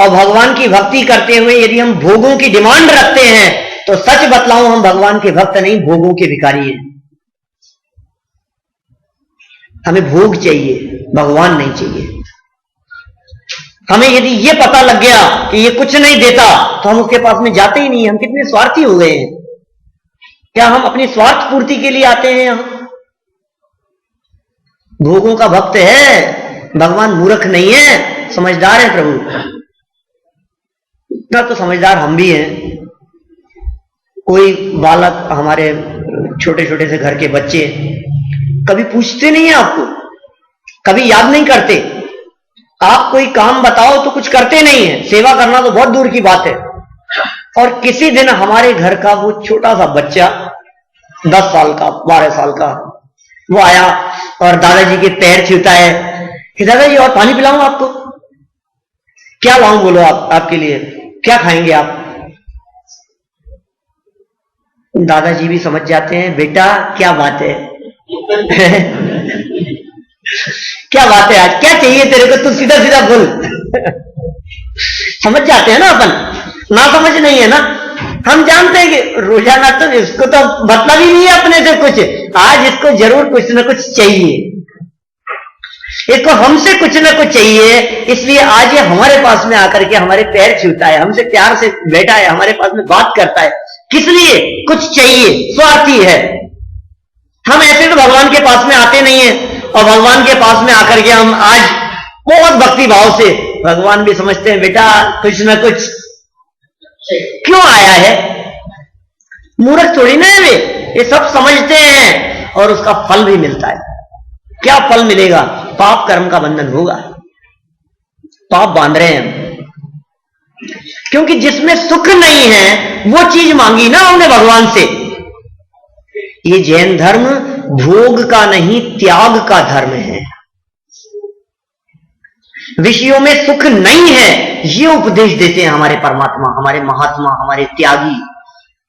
और भगवान की भक्ति करते हुए यदि हम भोगों की डिमांड रखते हैं तो सच बतलाऊं, हम भगवान के भक्त नहीं, भोगों के भिखारी हैं। हमें भोग चाहिए, भगवान नहीं चाहिए। हमें यदि ये पता लग गया कि ये कुछ नहीं देता तो हम उसके पास में जाते ही नहीं। हम कितने स्वार्थी हो गए हैं। क्या हम अपनी स्वार्थ पूर्ति के लिए आते हैं यहां। भोगों का भक्त है, भगवान मूर्ख नहीं है, समझदार है प्रभु। इतना तो समझदार हम भी हैं। कोई बालक, हमारे छोटे छोटे से घर के बच्चे कभी पूछते नहीं है आपको, कभी याद नहीं करते। आप कोई काम बताओ तो कुछ करते नहीं है, सेवा करना तो बहुत दूर की बात है। और किसी दिन हमारे घर का वो छोटा सा बच्चा 10 साल का 12 साल का वो आया और दादाजी के पैर छूता है कि दादाजी और पानी पिलाऊं आपको, क्या लाऊं बोलो आपके लिए, क्या खाएंगे आप। दादाजी भी समझ जाते हैं, बेटा क्या बात है क्या बात है आज, क्या चाहिए तेरे को, तू सीधा सीधा बोल समझ जाते हैं ना अपन, ना समझ नहीं है ना। हम जानते हैं कि रोजाना तो इसको तो मतलब ही नहीं है अपने से कुछ, आज इसको जरूर कुछ ना कुछ चाहिए, इसको हमसे कुछ ना कुछ चाहिए। इसलिए आज ये हमारे पास में आकर के हमारे पैर छूता है, हमसे प्यार से बैठा है, हमारे पास में बात करता है। किस लिए? कुछ चाहिए, स्वार्थी है। हम ऐसे तो भगवान के पास में आते नहीं है, और भगवान के पास में आकर के हम आज बहुत भक्ति भाव से, भगवान भी समझते हैं बेटा कुछ ना कुछ क्यों आया है। मूर्ख थोड़ी ना है वे, ये सब समझते हैं और उसका फल भी मिलता है। क्या फल मिलेगा? पाप कर्म का बंधन होगा, पाप बांध रहे हैं हम। क्योंकि जिसमें सुख नहीं है वो चीज मांगी ना हमने भगवान से। ये जैन धर्म भोग का नहीं, त्याग का धर्म है। विषयों में सुख नहीं है, ये उपदेश देते हैं हमारे परमात्मा, हमारे महात्मा, हमारे त्यागी,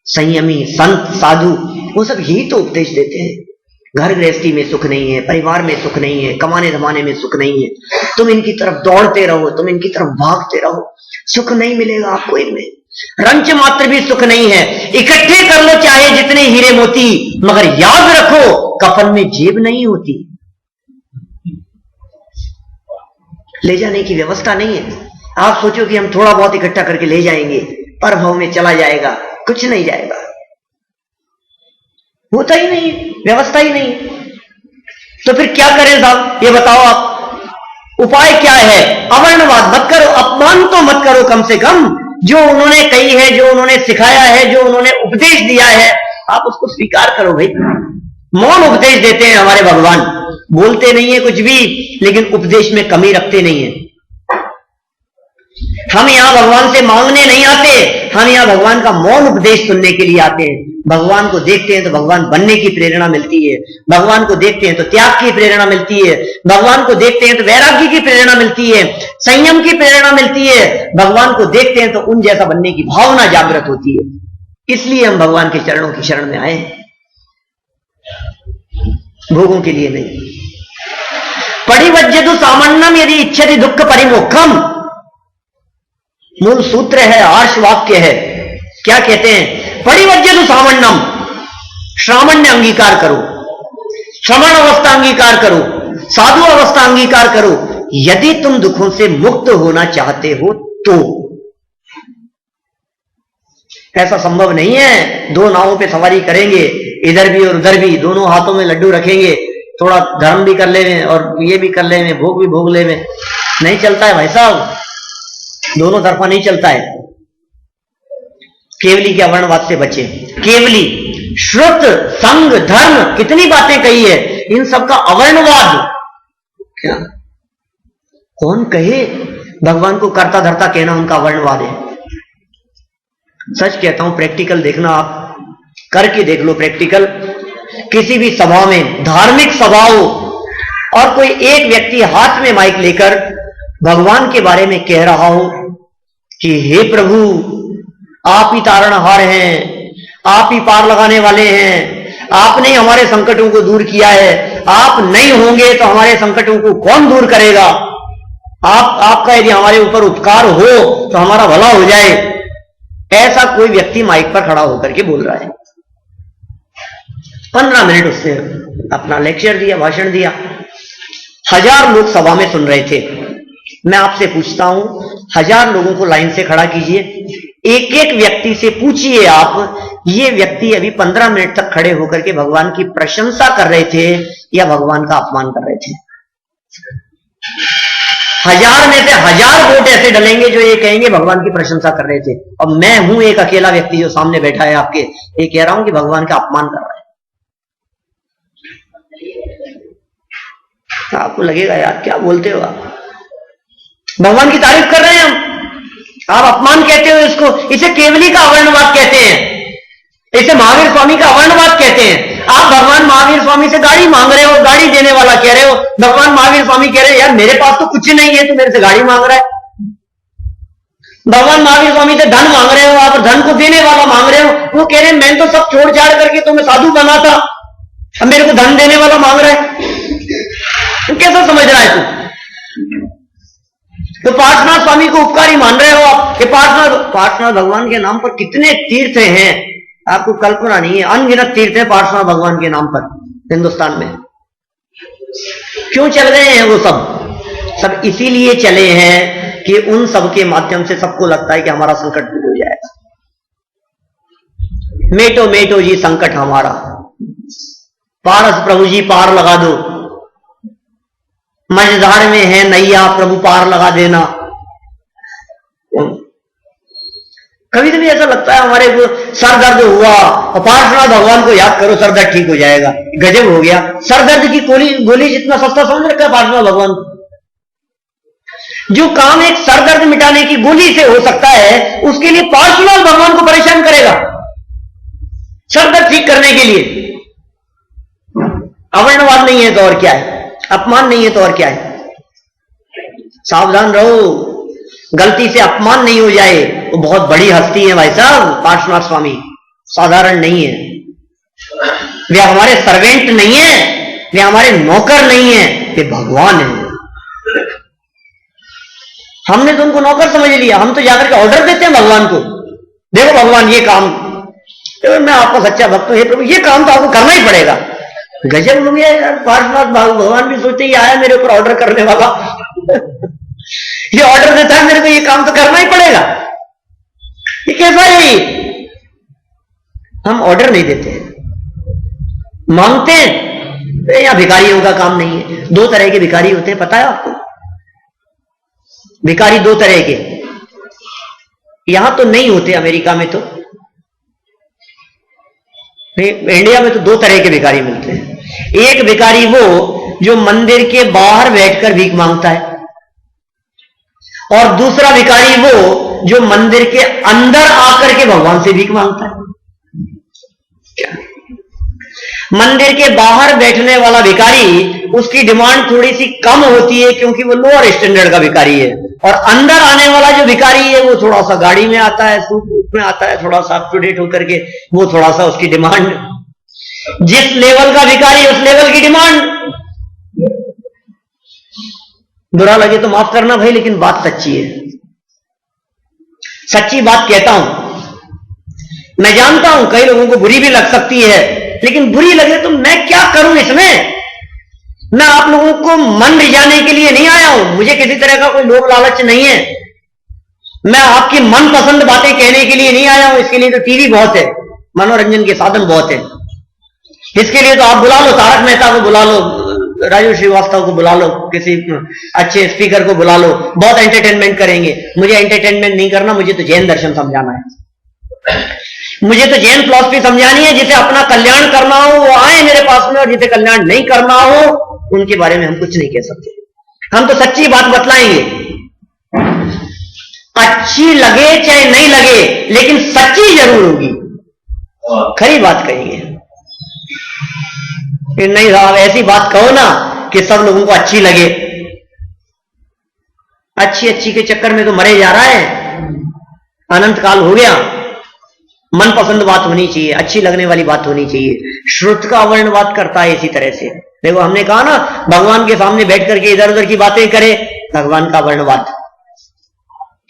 संयमी, संत, साधु, वो सब यही तो उपदेश देते हैं। घर गृहस्थी में सुख नहीं है, परिवार में सुख नहीं है, कमाने धमाने में सुख नहीं है, तुम इनकी तरफ दौड़ते रहो, तुम इनकी तरफ भागते रहो, सुख नहीं मिलेगा आपको इनमें, रंच मात्र भी सुख नहीं है। इकट्ठे कर लो चाहे जितने हीरे मोती, मगर याद रखो कफन में जेब नहीं होती, ले जाने की व्यवस्था नहीं है। आप सोचो कि हम थोड़ा बहुत इकट्ठा करके ले जाएंगे, परभव में चला जाएगा, कुछ नहीं जाएगा, होता ही नहीं, व्यवस्था ही नहीं। तो फिर क्या करें साहब, ये बताओ आप, उपाय क्या है? अवर्णवाद मत करो, अपमान तो मत करो, कम से कम जो उन्होंने कही है, जो उन्होंने सिखाया है, जो उन्होंने उपदेश दिया है, आप उसको स्वीकार करो भाई। मौन उपदेश देते हैं हमारे भगवान, बोलते नहीं है कुछ भी, लेकिन उपदेश में कमी रखते नहीं है। हम यहां भगवान से मांगने नहीं आते, हम यहां भगवान का मौन उपदेश सुनने के लिए आते हैं। भगवान को देखते हैं तो भगवान बनने की प्रेरणा मिलती है, भगवान को देखते हैं तो त्याग की प्रेरणा मिलती है, भगवान को देखते हैं तो वैराग्य की प्रेरणा मिलती है, संयम की प्रेरणा मिलती है, भगवान को देखते हैं तो उन जैसा बनने की भावना जागृत होती है। इसलिए हम भगवान के चरणों की शरण में आए। भोगों के लिए नहीं। परिवज्यतु सामान्यम यदि इच्छति दुख परिमोक्षम, मूल सूत्र है, आर्ष वाक्य है। क्या कहते हैं? परिवज्यतु सामान्यम, सामान्य अंगीकार करो, श्रवण अवस्था अंगीकार करो, साधु अवस्था अंगीकार करो, यदि तुम दुखों से मुक्त होना चाहते हो तो। ऐसा संभव नहीं है दो नावों पे सवारी करेंगे, इधर भी और उधर भी, दोनों हाथों में लड्डू रखेंगे, थोड़ा धर्म भी कर लेंगे और ये भी कर लेंगे, भोग भी भोग लेंगे। नहीं चलता है भाई साहब, दोनों तरफा नहीं चलता है। केवली के अवर्णवाद से बचे। केवली, श्रुत, संग, धर्म, कितनी बातें कही है, इन सबका अवर्णवाद। क्या कौन कहे? भगवान को करता धरता कहना उनका अवर्णवाद है। सच कहता हूं, प्रैक्टिकल देखना, आप करके देख लो प्रैक्टिकल। किसी भी सभा में, धार्मिक सभा हो, और कोई एक व्यक्ति हाथ में माइक लेकर भगवान के बारे में कह रहा हो कि हे प्रभु, आप ही तारणहार हैं, आप ही पार लगाने वाले हैं, आपने हमारे संकटों को दूर किया है, आप नहीं होंगे तो हमारे संकटों को कौन दूर करेगा, आपका यदि हमारे ऊपर उपकार हो तो हमारा भला हो जाए। ऐसा कोई व्यक्ति माइक पर खड़ा होकर के बोल रहा है। 15 मिनट उससे अपना लेक्चर दिया, भाषण दिया, 1000 लोग सभा में सुन रहे थे। मैं आपसे पूछता हूं, 1000 लोगों को लाइन से खड़ा कीजिए, एक एक व्यक्ति से पूछिए आप, ये व्यक्ति अभी 15 मिनट तक खड़े होकर के भगवान की प्रशंसा कर रहे थे या भगवान का अपमान कर रहे थे? 1000 में से 1000 वोट ऐसे डलेंगे जो ये कहेंगे भगवान की प्रशंसा कर रहे थे, और मैं हूं एक अकेला व्यक्ति जो सामने बैठा है आपके, ये कह रहा हूं कि भगवान का अपमान कर रहा है। आपको लगेगा यार क्या बोलते हो आप, भगवान की तारीफ कर रहे हैं हम, आप अपमान कहते हो इसको। इसे केवली का अवर्णवाद कहते हैं, इसे महावीर स्वामी का अवर्णवाद कहते हैं। आप भगवान महावीर स्वामी से गाड़ी मांग रहे हो, गाड़ी देने वाला कह रहे हो, भगवान महावीर स्वामी कह रहे हैं यार मेरे पास तो कुछ नहीं है, तो मेरे से गाड़ी मांग रहा है। भगवान महावीर स्वामी से धन मांग रहे हो, आप धन को देने वाला मांग रहे हो, वो कह रहे हैं मैं तो सब छोड़ छाड़ करके तो मैं साधु बना था, अब मेरे को धन देने वाला मांग रहा है। तो कैसा समझ रहा है तू? तो पार्श्वनाथ स्वामी को उपकारी मान रहे हो आप कि पार्श्वनाथ भगवान के नाम पर कितने तीर्थ हैं, आपको कल्पना नहीं है, अनगिनत तीर्थ है पार्श्वनाथ भगवान के नाम पर हिंदुस्तान में। क्यों चल रहे हैं वो सब इसीलिए चले हैं कि उन सब के माध्यम से सबको लगता है कि हमारा संकट दूर हो जाएगा। मेटो मेटो जी संकट हमारा, पारस प्रभु जी पार लगा दो, मझधार में है नैया प्रभु पार लगा देना। कभी कभी ऐसा लगता है हमारे को सर दर्द हुआ और पार्श्वनाथ भगवान को याद करो, सर दर्द ठीक हो जाएगा। गजब हो गया, सर दर्द की गोली जितना सस्ता समझ रखा है पार्श्वनाथ भगवान। जो काम एक सर दर्द मिटाने की गोली से हो सकता है, उसके लिए पार्श्वनाथ भगवान को परेशान करेगा सर दर्द ठीक करने के लिए। अवर्णवाद नहीं है तो और क्या है, अपमान नहीं है तो और क्या है। सावधान रहो, गलती से अपमान नहीं हो जाए। वो बहुत बड़ी हस्ती है भाई साहब, पार्श्वनाथ स्वामी साधारण नहीं है। वे हमारे सर्वेंट नहीं है, वे हमारे नौकर नहीं है, वे भगवान है। हमने तो उनको नौकर समझ लिया, हम तो जाकर के ऑर्डर देते हैं भगवान को, देखो भगवान ये काम, तो मैं आपका सच्चा भक्त हूं, हे प्रभु ये काम तो आपको करना ही पड़ेगा। गजब हो गया यार, पार्श्वनाथ भगवान भी सोचते ये आया मेरे ऊपर ऑर्डर करने वाला ये ऑर्डर देता है मेरे को, ये काम तो करना ही पड़ेगा। ये कैसा है? हम ऑर्डर नहीं देते, मांगते हैं। यहां भिखारियों का काम नहीं है। 2 तरह के भिखारी होते हैं, पता है आपको? भिखारी 2 तरह के, यहां तो नहीं होते, अमेरिका में तो, इंडिया में तो 2 तरह के भिखारी मिलते हैं। एक भिखारी वो जो मंदिर के बाहर बैठकर भीख मांगता है, और दूसरा भिखारी वो जो मंदिर के अंदर आकर के भगवान से भीख मांगता है। मंदिर के बाहर बैठने वाला भिखारी, उसकी डिमांड थोड़ी सी कम होती है क्योंकि वो लोअर स्टैंडर्ड का भिखारी है, और अंदर आने वाला जो भिखारी है वो थोड़ा सा गाड़ी में आता है, सूट में आता है, थोड़ा सा अप टू डेट होकर के, वो थोड़ा सा उसकी डिमांड। जिस लेवल का भिखारी उस लेवल की डिमांड। बुरा लगे तो माफ करना भाई, लेकिन बात सच्ची है, सच्ची बात कहता हूं। मैं जानता हूं कई लोगों को बुरी भी लग सकती है, लेकिन बुरी लगे तो मैं क्या करूं इसमें। मैं आप लोगों को मन रिझाने के लिए नहीं आया हूं, मुझे किसी तरह का कोई लोभ लालच नहीं है। मैं आपकी मनपसंद बातें कहने के लिए नहीं आया हूं, इसके लिए तो टीवी बहुत है, मनोरंजन के साधन बहुत है। इसके लिए तो आप बुला लो, तारक मेहता को बुला लो, राजू श्रीवास्तव को बुला लो, किसी अच्छे स्पीकर को बुला लो, बहुत एंटरटेनमेंट करेंगे। मुझे एंटरटेनमेंट नहीं करना, मुझे तो जैन दर्शन समझाना है, मुझे तो जैन फिलॉसफी समझानी है। जिसे अपना कल्याण करना हो वो आए मेरे पास में, और जिसे कल्याण नहीं करना हो उनके बारे में हम कुछ नहीं कह सकते। हम तो सच्ची बात बतलाएंगे, अच्छी लगे चाहे नहीं लगे, लेकिन सच्ची जरूर होगी, खरी बात कहेंगे। फिर नहीं साहब ऐसी बात कहो ना कि सब लोगों को अच्छी लगे। अच्छी के चक्कर में तो मरे जा रहा है, अनंत काल हो गया। मनपसंद बात होनी चाहिए, अच्छी लगने वाली बात होनी चाहिए। श्रुत का वर्णवाद करता है इसी तरह से। देखो हमने कहा ना, भगवान के सामने बैठ करके इधर उधर की बातें करे, भगवान का वर्णवाद,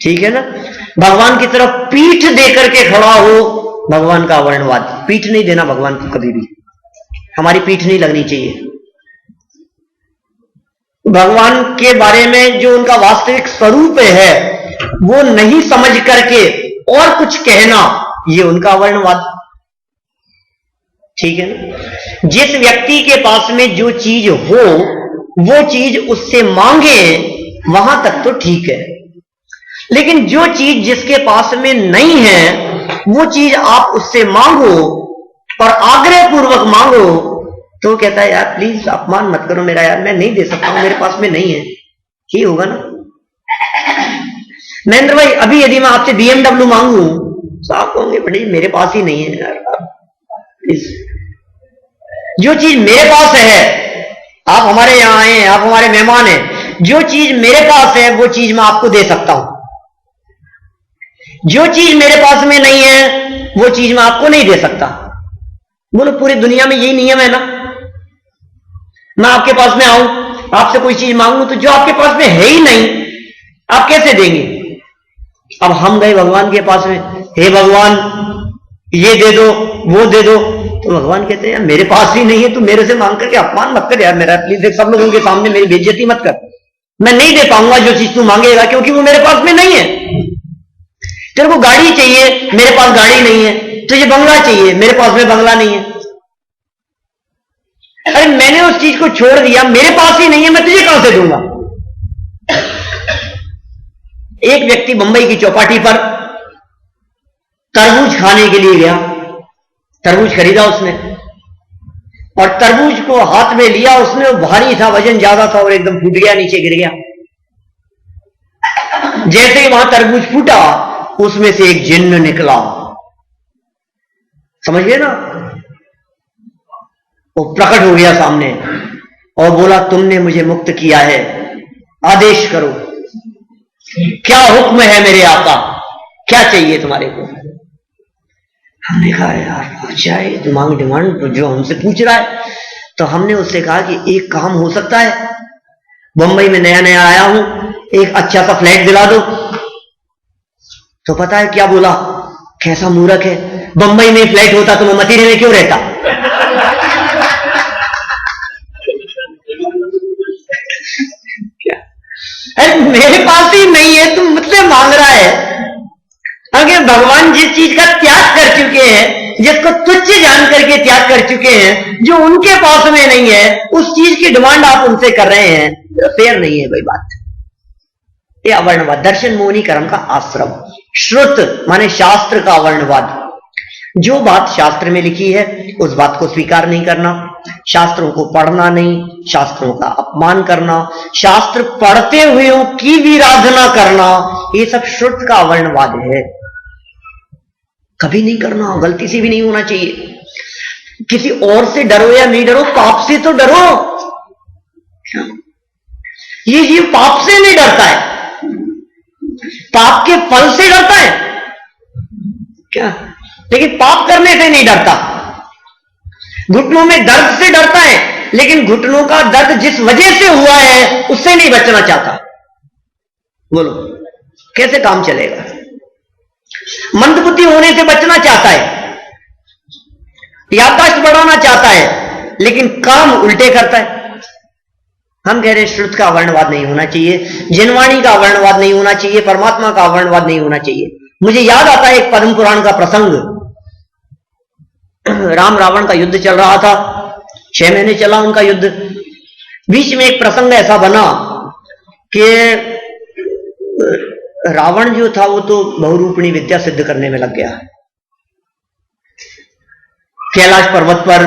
ठीक है ना। भगवान की तरफ पीठ दे करके खड़ा हो, भगवान का वर्णवाद। पीठ नहीं देना भगवान को कभी भी, हमारी पीठ नहीं लगनी चाहिए। भगवान के बारे में जो उनका वास्तविक स्वरूप है वो नहीं समझ करके और कुछ कहना, ये उनका वर्णवाद, ठीक है ना। जिस व्यक्ति के पास में जो चीज हो वो चीज उससे मांगे, वहां तक तो ठीक है, लेकिन जो चीज जिसके पास में नहीं है वो चीज आप उससे मांगो और आग्रह पूर्वक मांगो, तो कहता है यार प्लीज अपमान मत करो मेरा, यार मैं नहीं दे सकता हूं, मेरे पास में नहीं है। ही होगा ना महेंद्र भाई। अभी यदि मैं आपसे BMW मांगू तो आप कहोगे बड़ी मेरे पास ही नहीं है यार, प्लीज। जो चीज मेरे पास है, आप हमारे यहां आए हैं, आप हमारे मेहमान हैं, जो चीज मेरे पास है वो चीज मैं आपको दे सकता हूं। जो चीज मेरे पास में नहीं है वो चीज मैं आपको नहीं दे सकता। बोलो पूरी दुनिया में यही नियम है ना। मैं आपके पास में आऊं, आपसे कोई चीज मांगू, तो जो आपके पास में है ही नहीं आप कैसे देंगे। अब हम गए भगवान के पास में, हे भगवान ये दे दो वो दे दो, तो भगवान कहते हैं मेरे पास ही नहीं है, तू मेरे से मांग करके अपमान मत कर यार मेरा, प्लीज। देख सब लोगों के सामने मेरी बेइज्जती मत कर, मैं नहीं दे पाऊंगा जो चीज तू मांगेगा, क्योंकि वो मेरे पास में नहीं है। तेरे को गाड़ी चाहिए, मेरे पास गाड़ी नहीं है। तुझे बंगला चाहिए, मेरे पास में बंगला नहीं है। अरे मैंने उस चीज को छोड़ दिया, मेरे पास ही नहीं है, मैं तुझे कहां से दूंगा। एक व्यक्ति मुंबई की चौपाटी पर तरबूज खाने के लिए गया, तरबूज खरीदा उसने और तरबूज को हाथ में लिया उसने, भारी था, वजन ज्यादा था और एकदम फूट गया, नीचे गिर गया। जैसे ही वहां तरबूज फूटा उसमें से एक जिन्न निकला, समझ गए ना। वो प्रकट हो गया सामने और बोला तुमने मुझे मुक्त किया है, आदेश करो, क्या हुक्म है मेरे आका, क्या चाहिए तुम्हारे को। हमने कहा यार अच्छा है दिमाग डिमांड जो हमसे पूछ रहा है। तो हमने उससे कहा कि एक काम हो सकता है, बंबई में नया नया आया हूं, एक अच्छा सा फ्लैट दिला दो। तो पता है क्या बोला, कैसा मूर्ख है, बंबई में फ्लैट होता तो मैं मतीरे में क्यों रहता। अरे मेरे पास ही नहीं है, तुम मुझसे मांग रहा है। अगर भगवान जिस चीज का त्याग कर चुके हैं, जिसको तुच्छ जान करके त्याग कर चुके हैं, जो उनके पास में नहीं है, उस चीज की डिमांड आप उनसे कर रहे हैं, तो फेयर नहीं है भाई बात। यह अवर्णवाद, दर्शन मोहनी कर्म का आश्रम। श्रुत माने शास्त्र का अवर्णवाद, जो बात शास्त्र में लिखी है उस बात को स्वीकार नहीं करना, शास्त्रों को पढ़ना नहीं, शास्त्रों का अपमान करना, शास्त्र पढ़ते हुए की विराधना करना, ये सब श्रुत का अवर्णवाद है। कभी नहीं करना, गलती से भी नहीं होना चाहिए। किसी और से डरो या नहीं डरो, पाप से तो डरो। ये जीव पाप से नहीं डरता है, पाप के फल से डरता है क्या, लेकिन पाप करने से नहीं डरता। घुटनों में दर्द से डरता है, लेकिन घुटनों का दर्द जिस वजह से हुआ है उससे नहीं बचना चाहता। बोलो कैसे काम चलेगा? मंदबुद्धि होने से बचना चाहता है, याददाश्त बढ़ाना चाहता है, लेकिन काम उल्टे करता है। हम कह रहे हैं श्रुत का वर्णवाद नहीं होना चाहिए, जिनवाणी का वर्णवाद नहीं होना चाहिए, परमात्मा का वर्णवाद नहीं होना चाहिए। मुझे याद आता है एक पद्म पुराण का प्रसंग। राम रावण का युद्ध चल रहा था, 6 महीने चला उनका युद्ध। बीच में एक प्रसंग ऐसा बना कि रावण जो था वो तो बहुरूपिणी विद्या सिद्ध करने में लग गया। कैलाश पर्वत पर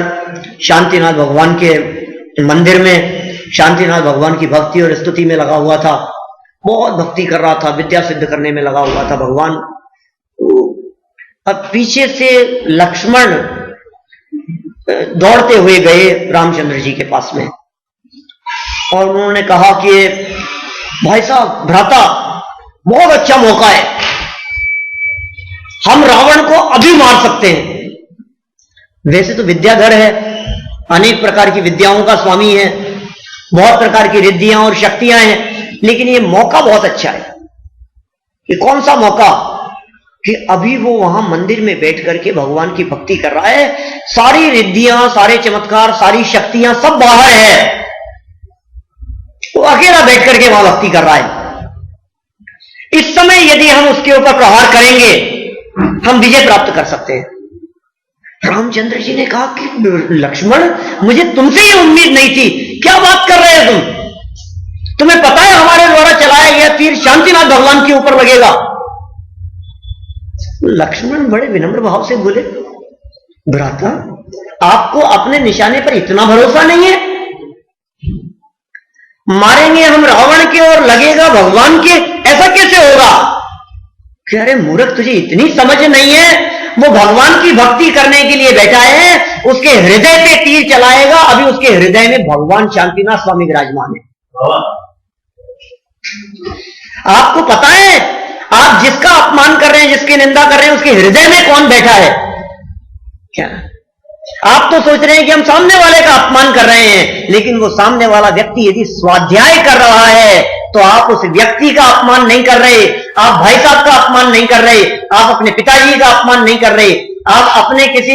शांतिनाथ भगवान के मंदिर में शांतिनाथ भगवान की भक्ति और स्तुति में लगा हुआ था, बहुत भक्ति कर रहा था, विद्या सिद्ध करने में लगा हुआ था भगवान। अब पीछे से लक्ष्मण दौड़ते हुए गए रामचंद्र जी के पास में और उन्होंने कहा कि भाई साहब, भ्राता, बहुत अच्छा मौका है, हम रावण को अभी मार सकते हैं। वैसे तो विद्याधर है, अनेक प्रकार की विद्याओं का स्वामी है, बहुत प्रकार की रिद्धियां और शक्तियां हैं, लेकिन ये मौका बहुत अच्छा है। ये कौन सा मौका कि अभी वो वहां मंदिर में बैठ करके भगवान की भक्ति कर रहा है, सारी रिद्धियां, सारे चमत्कार, सारी शक्तियां सब बाहर है, वो अकेला बैठ करके वहां भक्ति कर रहा है। इस समय यदि हम उसके ऊपर प्रहार करेंगे, हम विजय प्राप्त कर सकते हैं। रामचंद्र जी ने कहा कि लक्ष्मण, मुझे तुमसे ये उम्मीद नहीं थी, क्या बात कर रहे हो तुम्हें पता है हमारे द्वारा चलाया गया तीर शांतिनाथ भगवान के ऊपर लगेगा। लक्ष्मण बड़े विनम्र भाव से बोले, भ्राता, आपको अपने निशाने पर इतना भरोसा नहीं है? मारेंगे हम रावण के और लगेगा भगवान के, ऐसा कैसे होगा? कह रहे मूर्ख, तुझे इतनी समझ नहीं है, वो भगवान की भक्ति करने के लिए बैठा है, उसके हृदय पे तीर चलाएगा, अभी उसके हृदय में भगवान शांतिनाथ स्वामी विराजमान है। आपको पता है आप जिसका अपमान कर रहे हैं, जिसकी निंदा कर रहे हैं, उसके हृदय में कौन बैठा है क्या? आप तो सोच रहे हैं कि हम सामने वाले का अपमान कर रहे हैं, लेकिन वो सामने वाला व्यक्ति यदि स्वाध्याय कर रहा है तो आप उस व्यक्ति का अपमान नहीं कर रहे, आप भाई साहब का अपमान नहीं कर रहे, आप अपने पिताजी का अपमान नहीं कर रहे, आप अपने किसी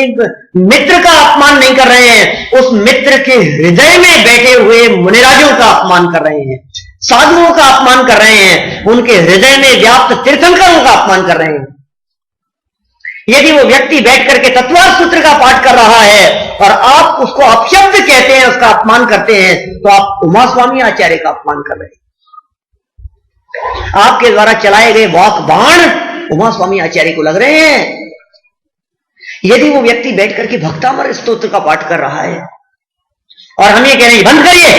मित्र का अपमान नहीं कर रहे हैं, उस मित्र के हृदय में बैठे हुए मुनिराजों का अपमान कर रहे हैं, साधुओं का अपमान कर रहे हैं, उनके हृदय में व्याप्त तीर्थंकरों का अपमान कर रहे हैं। यदि वो व्यक्ति बैठ करके तत्वार सूत्र का पाठ कर रहा है और आप उसको अपशब्द कहते हैं, उसका अपमान करते हैं, तो आप उमा स्वामी आचार्य का अपमान कर रहे हैं। आपके द्वारा चलाए गए वाक बाण उमा स्वामी आचार्य को लग रहे हैं। यदि वो व्यक्ति बैठ करके भक्तामर स्तोत्र का पाठ कर रहा है और हम ये कह रहे हैं बंद करिए,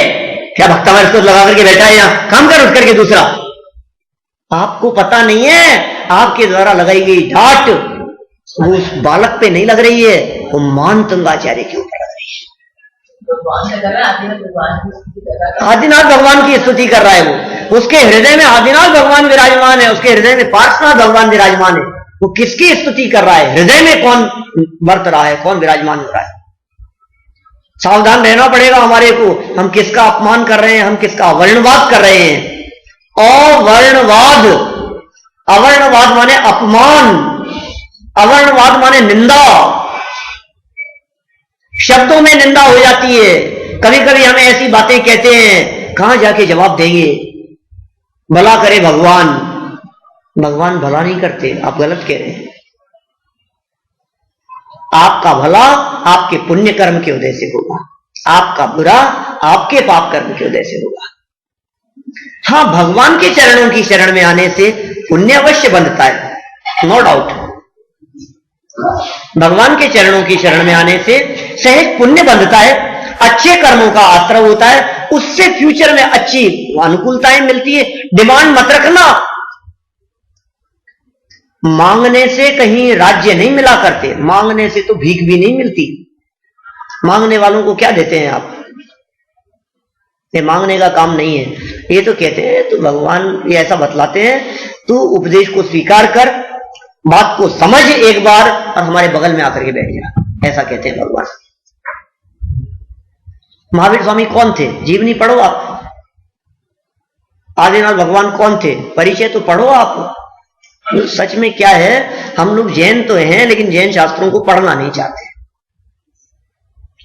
क्या भक्तामर स्तोत्र लगा करके बैठा है, यहां काम कर, उठ करके दूसरा, आपको पता नहीं है आपके द्वारा लगाई गई डांट वो उस बालक पे नहीं लग रही है, वो मान तुंगाचार्य के ऊपर लग रही है। आदिनाथ भगवान की स्तुति कर रहा है वो, उसके हृदय में आदिनाथ भगवान विराजमान है, उसके हृदय में पार्श्वनाथ भगवान विराजमान है। वो किसकी स्तुति कर रहा है? हृदय में कौन वर्त रहा है, कौन विराजमान हो रहा है? सावधान रहना पड़ेगा हमारे को, हम किसका अपमान कर रहे हैं, हम किसका अवर्णवाद कर रहे हैं। अवर्णवाद, अवर्णवाद माने अपमान, अवर्णवाद माने निंदा, शब्दों में निंदा हो जाती है। कभी कभी हम ऐसी बातें कहते हैं, कहां जाके जवाब देंगे? भला करे भगवान, भगवान भला नहीं करते, आप गलत कह रहे हैं। आपका भला आपके पुण्य कर्म के उदय से होगा, आपका बुरा आपके पाप कर्म के उदय से होगा। हां, भगवान के चरणों की शरण में आने से पुण्य अवश्य बनता है, नो डाउट। भगवान के चरणों की शरण में आने से सहज पुण्य बंधता है, अच्छे कर्मों का आश्रय होता है, उससे फ्यूचर में अच्छी अनुकूलताएं मिलती है। डिमांड मत रखना, मांगने से कहीं राज्य नहीं मिला करते, मांगने से तो भीख भी नहीं मिलती। मांगने वालों को क्या देते हैं आप? ये मांगने का काम नहीं है। ये तो कहते हैं, तो भगवान ये ऐसा बतलाते हैं, तू उपदेश को स्वीकार कर, बात को समझ एक बार और हमारे बगल में आकर के बैठ जा, ऐसा कहते हैं भगवान। महावीर स्वामी कौन थे? जीवनी पढ़ो आप। आदिनाथ भगवान कौन थे? परिचय तो पढ़ो आप। तो सच में क्या है, हम लोग जैन तो हैं लेकिन जैन शास्त्रों को पढ़ना नहीं चाहते।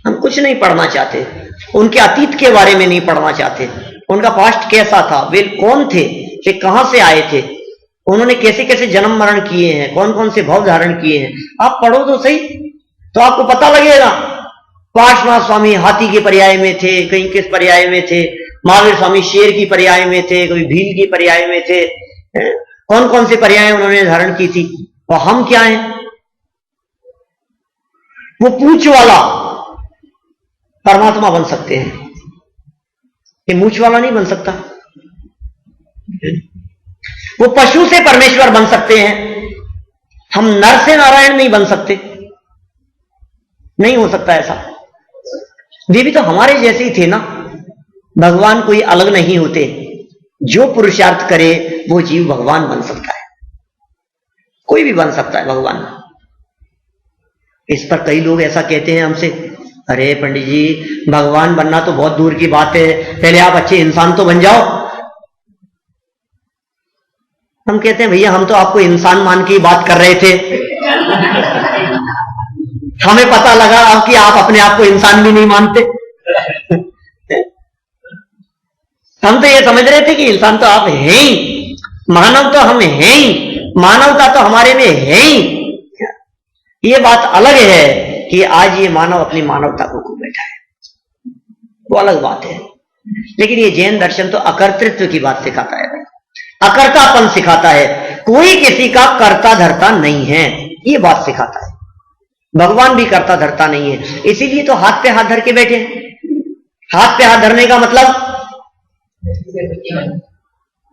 हम कुछ नहीं पढ़ना चाहते, उनके अतीत के बारे में नहीं पढ़ना चाहते। उनका पास्ट कैसा था, वे कौन थे, वे कहां से आए थे, उन्होंने कैसे कैसे जन्म मरण किए हैं, कौन कौन से भाव धारण किए हैं, आप पढ़ो तो सही, तो आपको पता लगेगा। पार्श्वनाथ स्वामी हाथी के पर्याय में थे, कहीं किस पर्याय में थे, महावीर स्वामी शेर की पर्याय में थे, कभी भील की पर्याय में थे, कौन कौन से पर्याय उन्होंने धारण की थी। और हम क्या हैं? वो पूंछ वाला परमात्मा बन सकते हैं, ये मूछ वाला नहीं बन सकता। वो पशु से परमेश्वर बन सकते हैं, हम नर से नारायण नहीं बन सकते, नहीं हो सकता ऐसा। वे भी तो हमारे जैसे ही थे ना, भगवान कोई अलग नहीं होते। जो पुरुषार्थ करे वो जीव भगवान बन सकता है, कोई भी बन सकता है भगवान। इस पर कई लोग ऐसा कहते हैं हमसे, अरे पंडित जी भगवान बनना तो बहुत दूर की बात है, पहले आप अच्छे इंसान तो बन जाओ। हम कहते हैं भैया हम तो आपको इंसान मान के बात कर रहे थे, हमें पता लगा कि आप अपने आप को इंसान भी नहीं मानते। हम तो ये समझ रहे थे कि इंसान तो आप हैं ही, मानव तो हम हैं ही, मानवता तो हमारे में है ही। ये बात अलग है कि आज ये मानव अपनी मानवता को खो बैठा है, वो अलग बात है। लेकिन ये जैन दर्शन तो अकर्तृत्व की बात सिखाता है, अकर्तापन सिखाता है, कोई किसी का कर्ता धर्ता नहीं है, ये बात सिखाता है। भगवान भी कर्ता धर्ता नहीं है, इसीलिए तो हाथ पे हाथ धर के बैठे। हाथ पे हाथ धरने का मतलब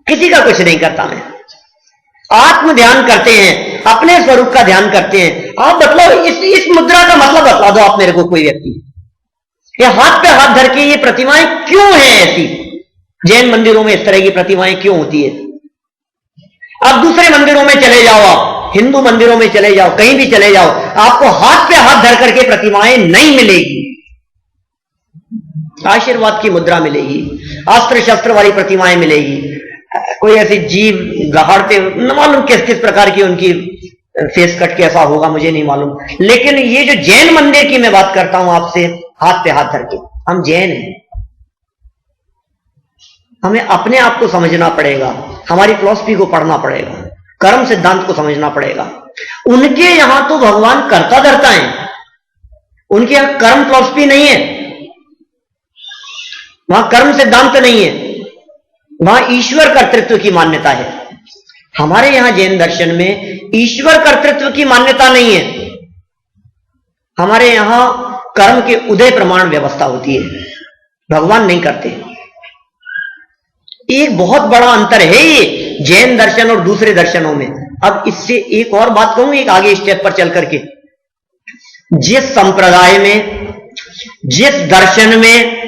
किसी का कुछ नहीं करता, मैं आत्म ध्यान करते हैं, अपने स्वरूप का ध्यान करते हैं। आप बतलाओ इस मुद्रा का मतलब बतला दो आप मेरे को, कोई व्यक्ति। ये हाथ पे हाथ धर के ये प्रतिमाएं क्यों हैं ऐसी? जैन मंदिरों में इस तरह की प्रतिमाएं क्यों होती है? आप दूसरे मंदिरों में चले जाओ, आप हिंदू मंदिरों में चले जाओ, कहीं भी चले जाओ, आपको हाथ पे हाथ धर करके प्रतिमाएं नहीं मिलेगी। आशीर्वाद की मुद्रा मिलेगी, अस्त्र शस्त्र वाली प्रतिमाएं मिलेगी, कोई ऐसी जीव दहाड़ते, न मालूम किस किस प्रकार की उनकी फेस कट कैसा होगा, मुझे नहीं मालूम। लेकिन ये जो जैन मंदिर की मैं बात करता हूं आपसे, हाथ पे हाथ धर के, हम जैन हैं। हमें अपने आप को समझना पड़ेगा, हमारी फिलॉसफी को पढ़ना पड़ेगा, कर्म सिद्धांत को समझना पड़ेगा। उनके यहां तो भगवान कर्ता धर्ता है, उनके यहां कर्म फिलॉसफी नहीं है, वहां कर्म सिद्धांत नहीं है, वहां ईश्वर कर्तृत्व की मान्यता है। हमारे यहां जैन दर्शन में ईश्वर कर्तृत्व की मान्यता नहीं है, हमारे यहां कर्म के उदय प्रमाण व्यवस्था होती है, भगवान नहीं करते। एक बहुत बड़ा अंतर है ये जैन दर्शन और दूसरे दर्शनों में। अब इससे एक और बात कहूं, एक आगे स्टेप पर चल करके, जिस संप्रदाय में, जिस दर्शन में,